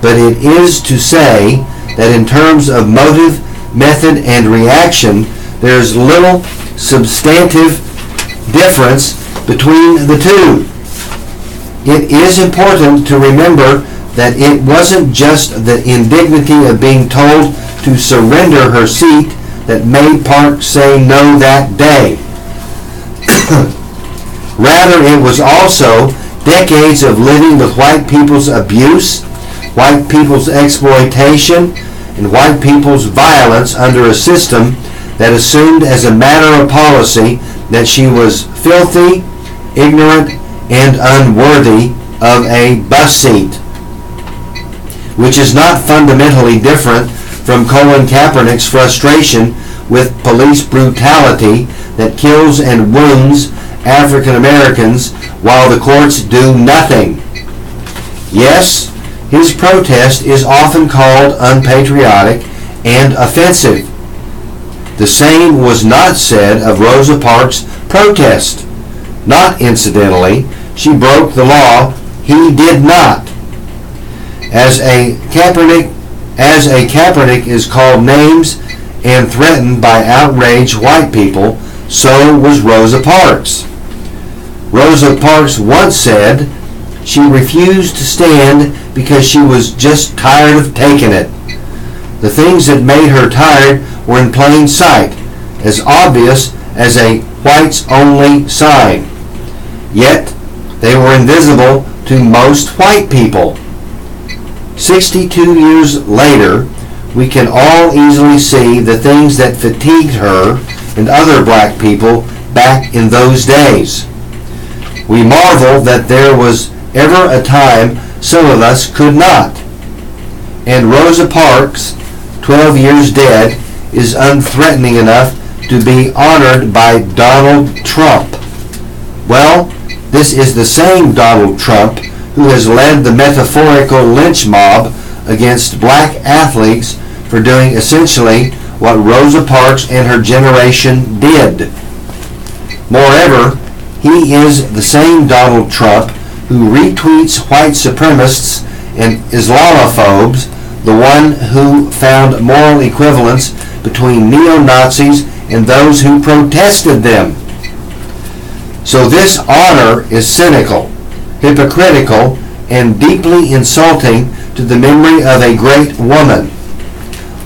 but it is to say that in terms of motive, method, and reaction, there's little substantive difference between the two. It is important to remember that it wasn't just the indignity of being told to surrender her seat that made Parks say no that day. Rather, it was also decades of living with white people's abuse, white people's exploitation, and white people's violence under a system that assumed as a matter of policy that she was filthy, ignorant, and unworthy of a bus seat, which is not fundamentally different from Colin Kaepernick's frustration with police brutality that kills and wounds African Americans while the courts do nothing. Yes, his protest is often called unpatriotic and offensive. The same was not said of Rosa Parks' protest. Not incidentally, she broke the law. He did not. As a Kaepernick is called names and threatened by outraged white people, so was Rosa Parks. Rosa Parks once said she refused to stand because she was just tired of taking it. The things that made her tired were in plain sight, as obvious as a whites-only sign. Yet, they were invisible to most white people. 62 years later, we can all easily see the things that fatigued her and other black people back in those days. We marvel that there was ever a time some of us could not. And Rosa Parks, 12 years dead, is unthreatening enough to be honored by Donald Trump. Well, this is the same Donald Trump who has led the metaphorical lynch mob against black athletes for doing essentially what Rosa Parks and her generation did. Moreover, he is the same Donald Trump who retweets white supremacists and Islamophobes, the one who found moral equivalence between neo-Nazis and those who protested them. So this honor is cynical, hypocritical, and deeply insulting to the memory of a great woman.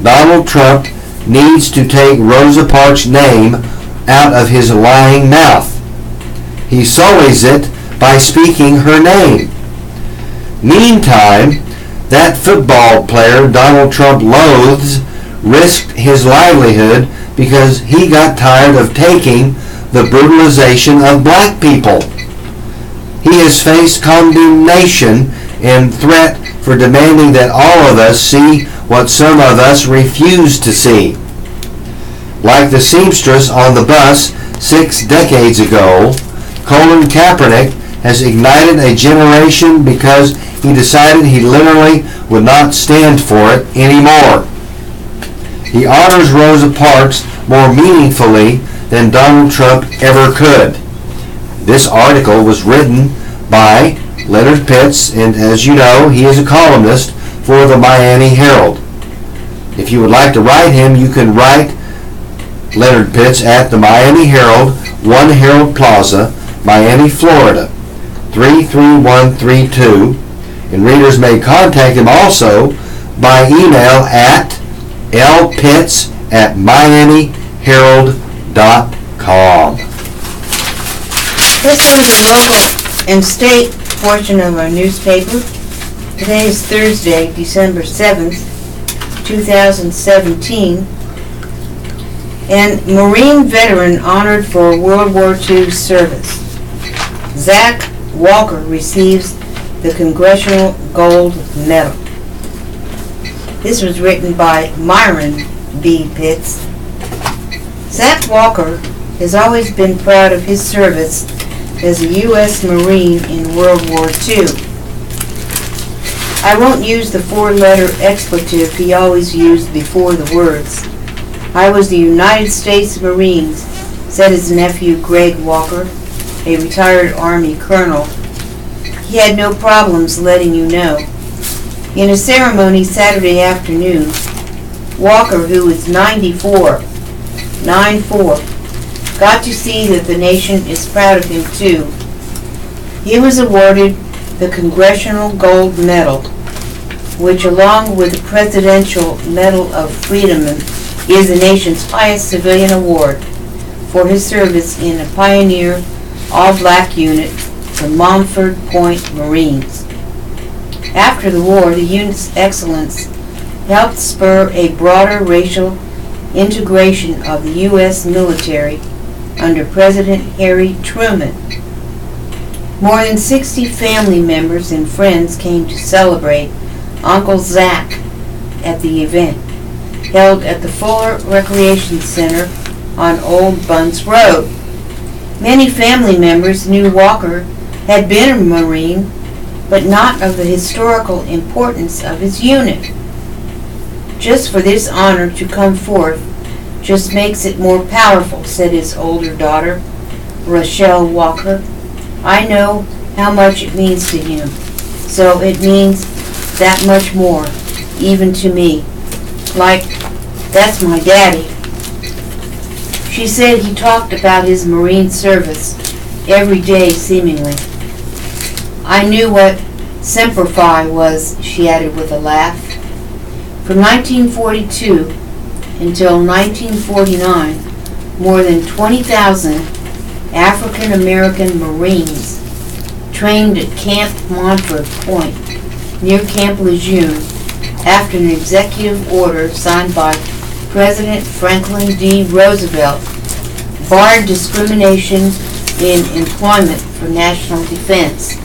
Donald Trump needs to take Rosa Parks' name out of his lying mouth. He sullies it by speaking her name. Meantime, that football player Donald Trump loathes risked his livelihood because he got tired of taking the brutalization of black people. He has faced condemnation and threat for demanding that all of us see what some of us refuse to see. Like the seamstress on the bus 6 decades ago, Colin Kaepernick has ignited a generation because he decided he literally would not stand for it anymore. He honors Rosa Parks more meaningfully than Donald Trump ever could. This article was written by Leonard Pitts, and as you know, he is a columnist for the Miami Herald. If you would like to write him, you can write Leonard Pitts at the Miami Herald, 1 Herald Plaza, Miami, Florida, 33132, and readers may contact him also by email at lpitts@miamiherald.com. Let's go to the local and state portion of our newspaper. Today is Thursday, December 7th, 2017, and Marine veteran honored for World War II service. Zach Walker receives the Congressional Gold Medal. This was written by Myron B. Pitts. Zach Walker has always been proud of his service as a U.S. Marine in World War II. I won't use the 4-letter expletive he always used before the words. I was the United States Marines, said his nephew Greg Walker, a retired Army colonel. He had no problems letting you know. In a ceremony Saturday afternoon, Walker, who is 94, got to see that the nation is proud of him too. He was awarded the Congressional Gold Medal, which along with the Presidential Medal of Freedom is the nation's highest civilian award for his service in a pioneer all-black unit, the Montford Point Marines. After the war, the unit's excellence helped spur a broader racial integration of the U.S. military under President Harry Truman. More than 60 family members and friends came to celebrate Uncle Zach at the event, held at the Fuller Recreation Center on Old Bunce Road. Many family members knew Walker had been a Marine, but not of the historical importance of his unit. Just for this honor to come forth just makes it more powerful, said his older daughter, Rochelle Walker. I know how much it means to him, so it means that much more, even to me. Like, that's my daddy. She said he talked about his Marine service every day, seemingly. I knew what Semper Fi was, she added with a laugh. From 1942 until 1949, more than 20,000 African American Marines trained at Camp Montford Point near Camp Lejeune after an executive order signed by President Franklin D. Roosevelt barred discrimination in employment for national defense.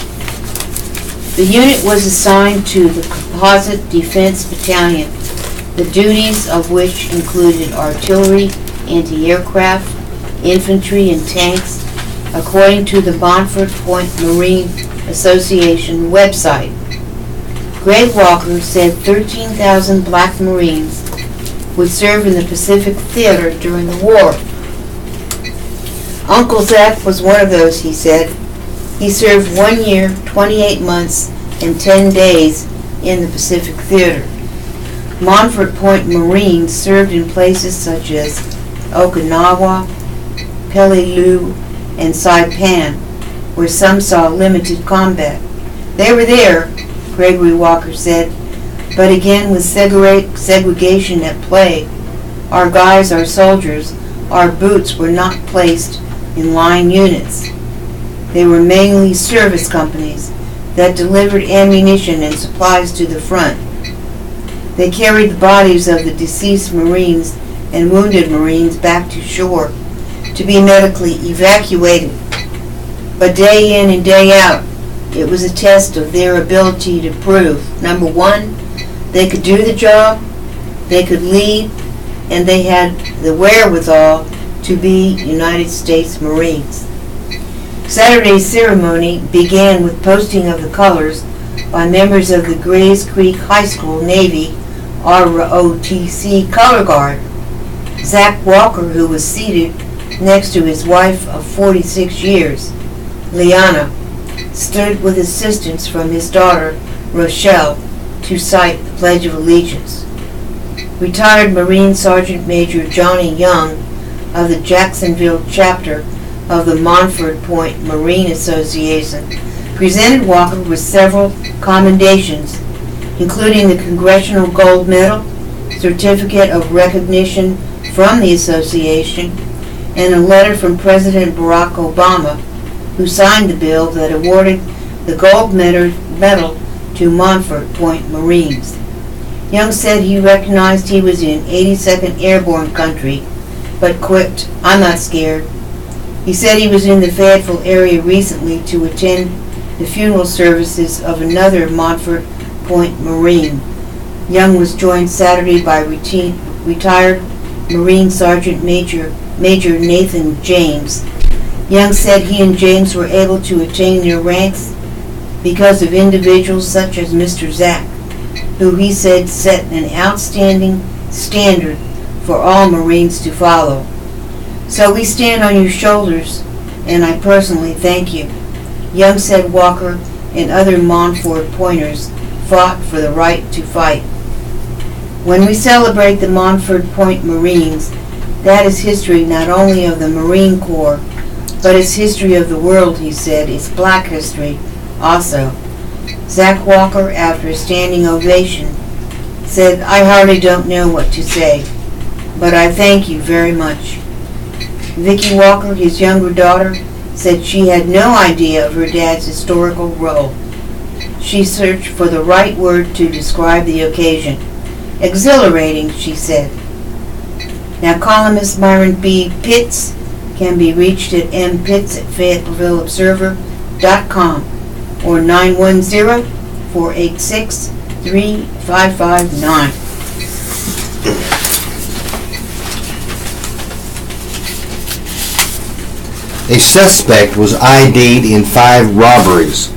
The unit was assigned to the Composite Defense Battalion, the duties of which included artillery, anti-aircraft, infantry, and tanks, according to the Montford Point Marine Association website. Greg Walker said 13,000 black Marines would serve in the Pacific Theater during the war. Uncle Zach was one of those, he said. He served 1 year, 28 months, and 10 days in the Pacific Theater. Montford Point Marines served in places such as Okinawa, Peleliu, and Saipan, where some saw limited combat. They were there, Gregory Walker said, but again with segregation at play. Our guys, our soldiers, our boots were not placed in line units. They were mainly service companies that delivered ammunition and supplies to the front. They carried the bodies of the deceased Marines and wounded Marines back to shore to be medically evacuated. But day in and day out, it was a test of their ability to prove, number one, they could do the job, they could lead, and they had the wherewithal to be United States Marines. Saturday's ceremony began with posting of the colors by members of the Grays Creek High School Navy ROTC Color Guard. Zach Walker, who was seated next to his wife of 46 years, Liana, stood with assistance from his daughter, Rochelle, to cite the Pledge of Allegiance. Retired Marine Sergeant Major Johnny Young of the Jacksonville chapter of the Montford Point Marine Association presented Walker with several commendations, including the Congressional Gold Medal, Certificate of Recognition from the Association, and a letter from President Barack Obama, who signed the bill that awarded the gold medal to Montford Point Marines. Young said he recognized he was in 82nd Airborne country, but quipped, "I'm not scared." He said he was in the Fayetteville area recently to attend the funeral services of another Montford Point Marine. Young was joined Saturday by retired Marine Sergeant Major Nathan James. Young said he and James were able to attain their ranks because of individuals such as Mr. Zach, who he said set an outstanding standard for all Marines to follow. So we stand on your shoulders, and I personally thank you. Young said Walker and other Montford Pointers fought for the right to fight. When we celebrate the Montford Point Marines, that is history not only of the Marine Corps, but it's history of the world, he said. It's black history also. Zach Walker, after a standing ovation, said, "I hardly don't know what to say." but I thank you very much." Vicki Walker, his younger daughter, said she had no idea of her dad's historical role. She searched for the right word to describe the occasion. "Exhilarating," she said. Now, columnist Myron B. Pitts can be reached at mpitts@FayettevilleObserver.com or 910-486-3559. A suspect was ID'd in 5 robberies.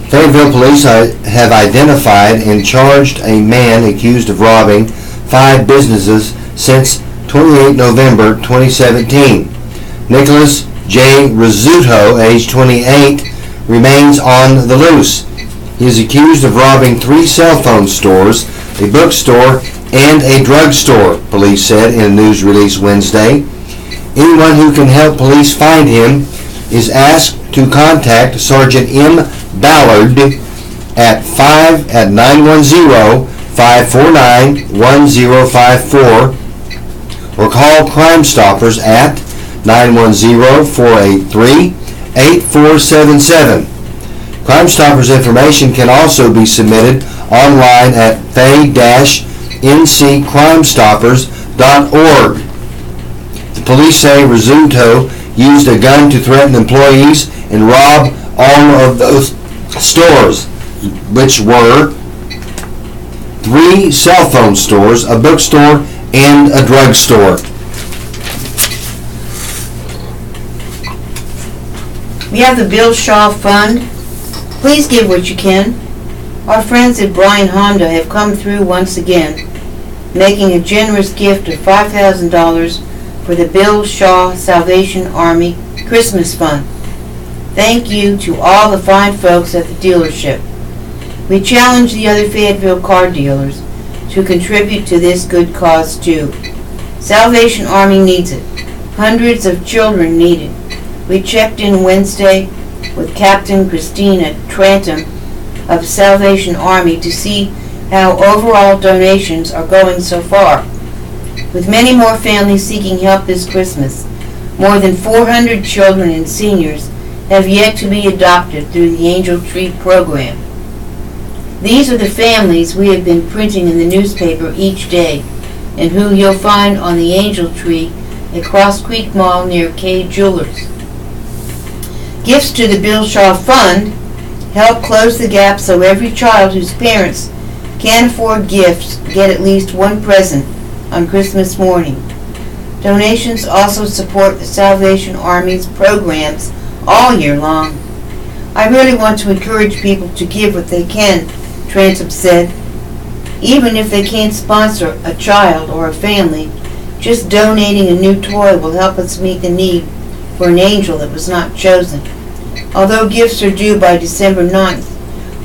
Fayetteville police have identified and charged a man accused of robbing 5 businesses since 28 November 2017. Nicholas J. Rizzuto, age 28, remains on the loose. He is accused of robbing 3 cell phone stores, a bookstore, and a drugstore, police said in a news release Wednesday. Anyone who can help police find him is asked to contact Sergeant M. Ballard at 910-549-1054 or call Crime Stoppers at 910-483-8477. Crime Stoppers information can also be submitted online at fay-nccrimestoppers.org. The police say Rizzuto used a gun to threaten employees and rob all of those stores, which were 3 cell phone stores, a bookstore, and a drugstore. We have the Bill Shaw Fund. Please give what you can. Our friends at Bryan Honda have come through once again, making a generous gift of $5,000 for the Bill Shaw Salvation Army Christmas Fund. Thank you to all the fine folks at the dealership. We challenge the other Fayetteville car dealers to contribute to this good cause too. Salvation Army needs it. Hundreds of children need it. We checked in Wednesday with Captain Christina Trantham of Salvation Army to see how overall donations are going so far. With many more families seeking help this Christmas, more than 400 children and seniors have yet to be adopted through the Angel Tree program. These are the families we have been printing in the newspaper each day and who you'll find on the Angel Tree at Cross Creek Mall near K Jewelers. Gifts to the Bill Shaw Fund help close the gap so every child whose parents can't afford gifts get at least one present on Christmas morning. Donations also support the Salvation Army's programs all year long. I really want to encourage people to give what they can, Trantham said. Even if they can't sponsor a child or a family, just donating a new toy will help us meet the need for an angel that was not chosen. Although gifts are due by December 9th,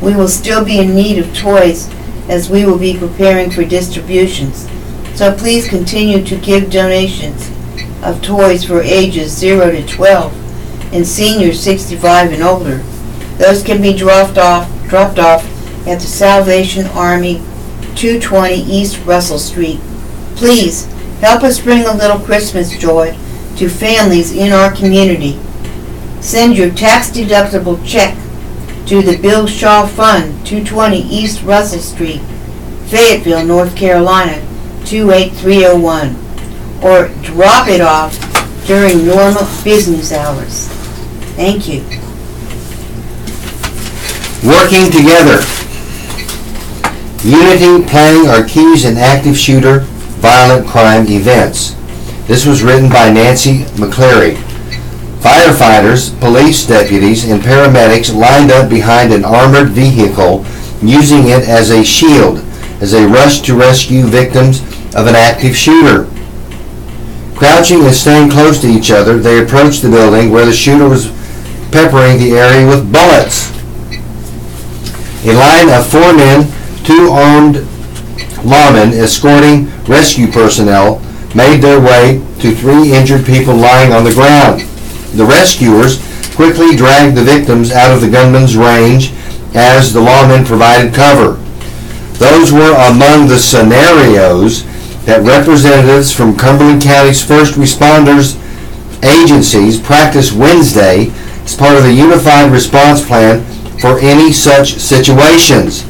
we will still be in need of toys as we will be preparing for distributions. So please continue to give donations of toys for ages 0 to 12 and seniors 65 and older. Those can be dropped off at the Salvation Army, 220 East Russell Street. Please help us bring a little Christmas joy to families in our community. Send your tax-deductible check to the Bill Shaw Fund, 220 East Russell Street, Fayetteville, North Carolina, 28301, or drop it off during normal business hours. Thank you. Working together. Unity playing are keys in active shooter violent crime events. This was written by Nancy McCleary. Firefighters, police deputies, and paramedics lined up behind an armored vehicle, using it as a shield as they rushed to rescue victims of an active shooter. Crouching and staying close to each other, they approached the building where the shooter was peppering the area with bullets. A line of 4 men, 2 armed lawmen escorting rescue personnel, made their way to 3 injured people lying on the ground. The rescuers quickly dragged the victims out of the gunman's range as the lawmen provided cover. Those were among the scenarios that representatives from Cumberland County's first responders agencies practice Wednesday as part of a unified response plan for any such situations.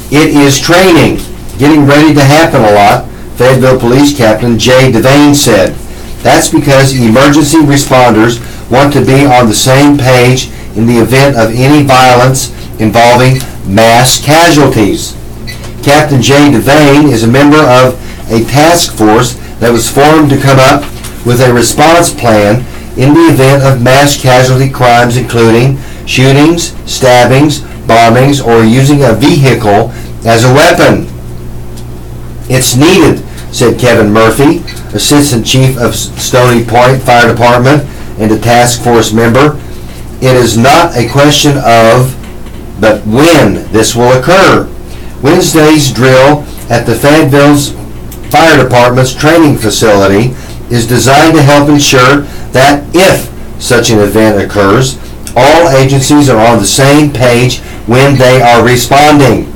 It is training, getting ready to happen a lot, Fayetteville Police Captain Jay Devane said. That's because emergency responders want to be on the same page in the event of any violence involving mass casualties. Captain Jay Devane is a member of a task force that was formed to come up with a response plan in the event of mass casualty crimes, including shootings, stabbings, bombings, or using a vehicle as a weapon. It's needed, said Kevin Murphy, Assistant Chief of Stony Point Fire Department and a task force member. It is not a question of, but when this will occur. Wednesday's drill at the Fayetteville's Fire Department's training facility is designed to help ensure that if such an event occurs, all agencies are on the same page when they are responding.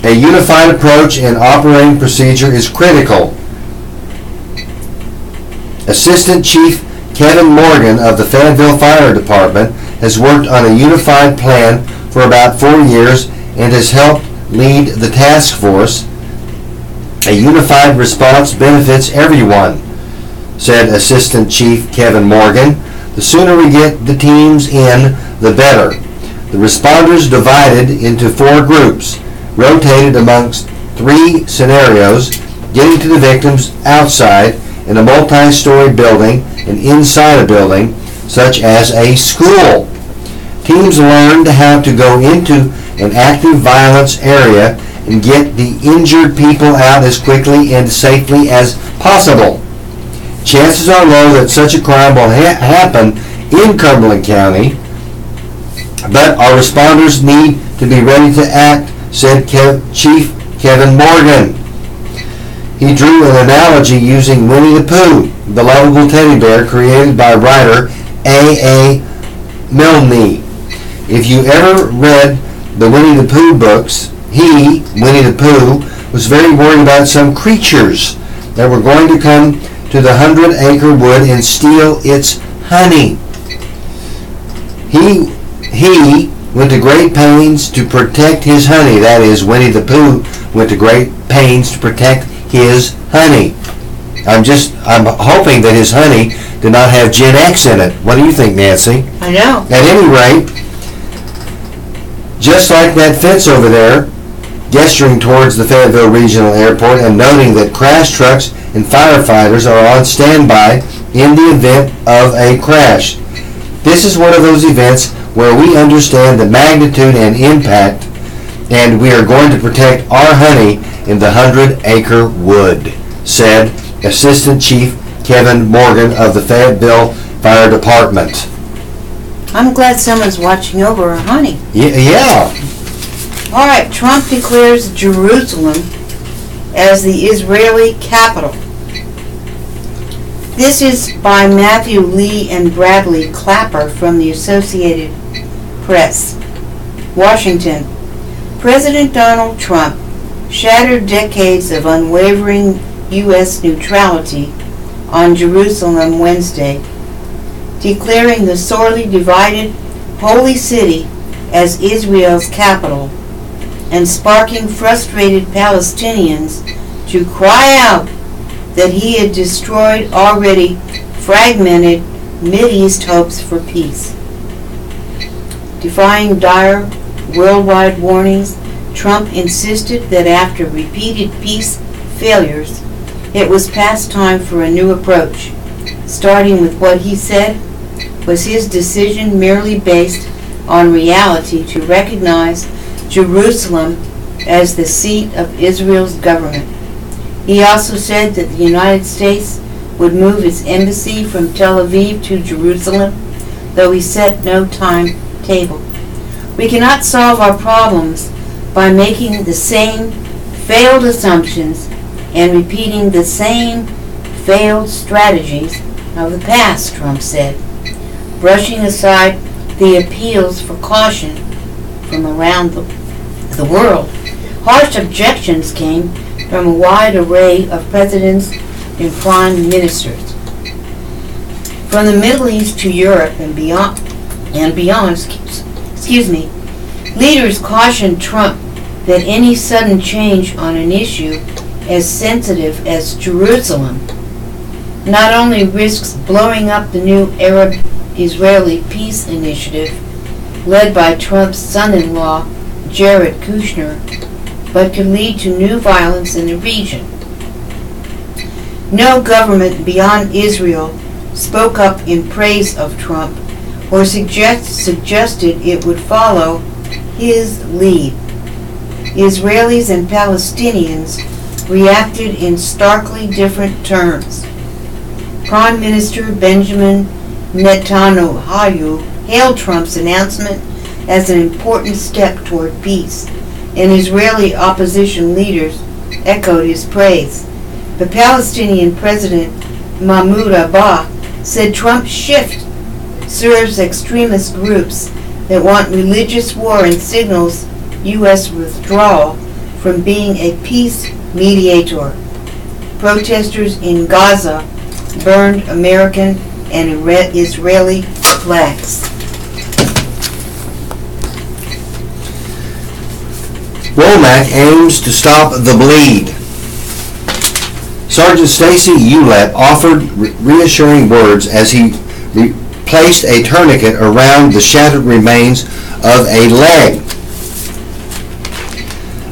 A unified approach and operating procedure is critical. Assistant Chief Kevin Morgan of the Fayetteville Fire Department has worked on a unified plan for about 4 years and has helped lead the task force. A unified response benefits everyone, said Assistant Chief Kevin Morgan. The sooner we get the teams in, the better. The responders divided into 4 groups, rotated amongst 3 scenarios, getting to the victims outside in a multi-story building and inside a building, such as a school. Teams learned how to go into an active violence area and get the injured people out as quickly and safely as possible. Chances are low that such a crime will happen in Cumberland County, but our responders need to be ready to act, said Chief Kevin Morgan. He drew an analogy using Winnie the Pooh, the lovable teddy bear created by writer A.A. Milne. If you ever read the Winnie the Pooh books, he, Winnie the Pooh, was very worried about some creatures that were going to come to the 100-acre wood and steal its honey. He went to great pains to protect his honey. That is, Winnie the Pooh went to great pains to protect his honey. I'm hoping that his honey did not have Gen X in it. What do you think, Nancy? I know. At any rate, just like that fence over there, gesturing towards the Fayetteville Regional Airport and noting that crash trucks and firefighters are on standby in the event of a crash. This is one of those events where we understand the magnitude and impact, and we are going to protect our honey in the 100-acre wood, said Assistant Chief Kevin Morgan of the Fayetteville Fire Department. I'm glad someone's watching over our honey. Yeah. All right, Trump declares Jerusalem as the Israeli capital. This is by Matthew Lee and Bradley Clapper from the Associated Press. Washington. President Donald Trump shattered decades of unwavering U.S. neutrality on Jerusalem Wednesday, declaring the sorely divided Holy City as Israel's capital and sparking frustrated Palestinians to cry out that he had destroyed already fragmented Mideast hopes for peace. Defying dire worldwide warnings, Trump insisted that after repeated peace failures, it was past time for a new approach, starting with what he said was his decision merely based on reality to recognize Jerusalem as the seat of Israel's government. He also said that the United States would move its embassy from Tel Aviv to Jerusalem, though he set no timetable. We cannot solve our problems by making the same failed assumptions and repeating the same failed strategies of the past, Trump said, brushing aside the appeals for caution from around the world. Harsh objections came from a wide array of presidents and prime ministers. From the Middle East to Europe and beyond, leaders cautioned Trump that any sudden change on an issue as sensitive as Jerusalem not only risks blowing up the new Arab-Israeli peace initiative led by Trump's son-in-law, Jared Kushner, but could lead to new violence in the region. No government beyond Israel spoke up in praise of Trump or suggested it would follow his lead. Israelis and Palestinians reacted in starkly different terms. Prime Minister Benjamin Netanyahu hailed Trump's announcement as an important step toward peace, and Israeli opposition leaders echoed his praise. The Palestinian President Mahmoud Abbas said Trump's shift serves extremist groups that want religious war and signals U.S. withdrawal from being a peace mediator. Protesters in Gaza burned American and Israeli flags. Womack aims to stop the bleed. Sergeant Stacy Ulep offered reassuring words as he placed a tourniquet around the shattered remains of a leg.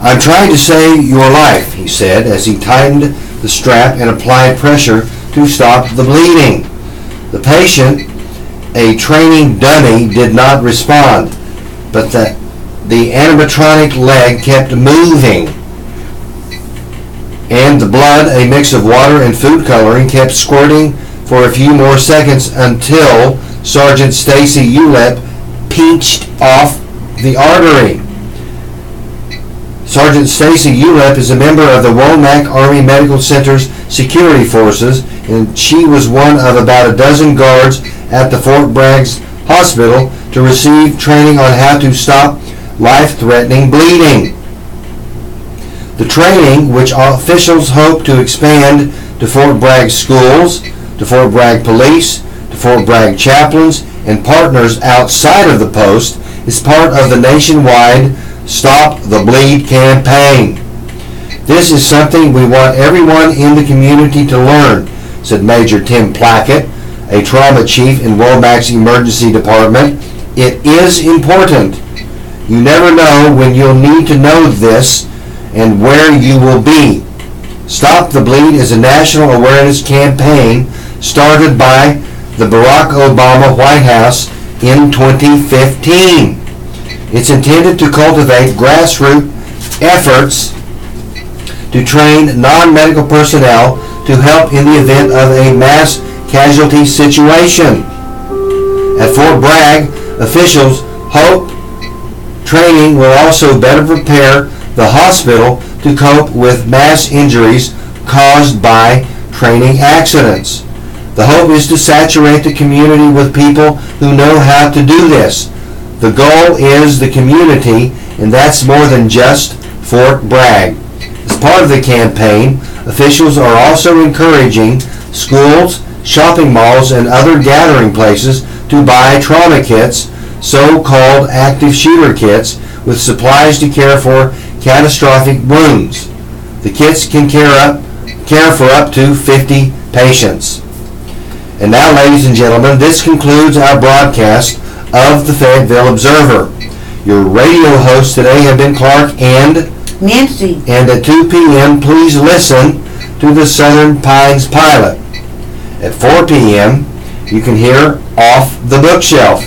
"I'm trying to save your life," he said as he tightened the strap and applied pressure to stop the bleeding. The patient, a training dummy, did not respond, but the animatronic leg kept moving, and the blood, a mix of water and food coloring, kept squirting for a few more seconds until Sergeant Stacy Ulep pinched off the artery. Sergeant Stacy Ulep is a member of the Womack Army Medical Center's security forces, and she was one of about a dozen guards at the Fort Bragg Hospital to receive training on how to stop life-threatening bleeding. The training, which officials hope to expand to Fort Bragg schools, to Fort Bragg police, to Fort Bragg chaplains, and partners outside of the post, is part of the nationwide Stop the Bleed campaign. "This is something we want everyone in the community to learn," said Major Tim Plackett, a trauma chief in Womack's emergency department. "It is important. You never know when you'll need to know this and where you will be." Stop the Bleed is a national awareness campaign started by the Barack Obama White House in 2015. It's intended to cultivate grassroots efforts to train non-medical personnel to help in the event of a mass casualty situation. At Fort Bragg, officials hope training will also better prepare the hospital to cope with mass injuries caused by training accidents. The hope is to saturate the community with people who know how to do this. The goal is the community, and that's more than just Fort Bragg. As part of the campaign, officials are also encouraging schools, shopping malls, and other gathering places to buy trauma kits, so-called active shooter kits, with supplies to care for catastrophic wounds. The kits can care for up to 50 patients. And now, ladies and gentlemen, this concludes our broadcast of the Fayetteville Observer. Your radio hosts today have been Clark and Nancy. And at 2 p.m., please listen to the Southern Pines Pilot. At 4 p.m., you can hear Off the Bookshelf.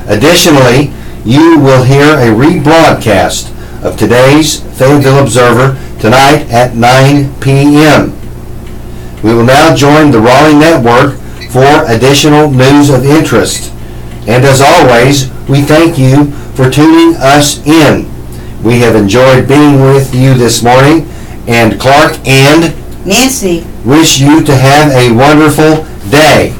Additionally, you will hear a rebroadcast of today's Fayetteville Observer tonight at 9 p.m. We will now join the Raleigh Network for additional news of interest. And as always, we thank you for tuning us in. We have enjoyed being with you this morning, and Clark and Nancy wish you to have a wonderful day.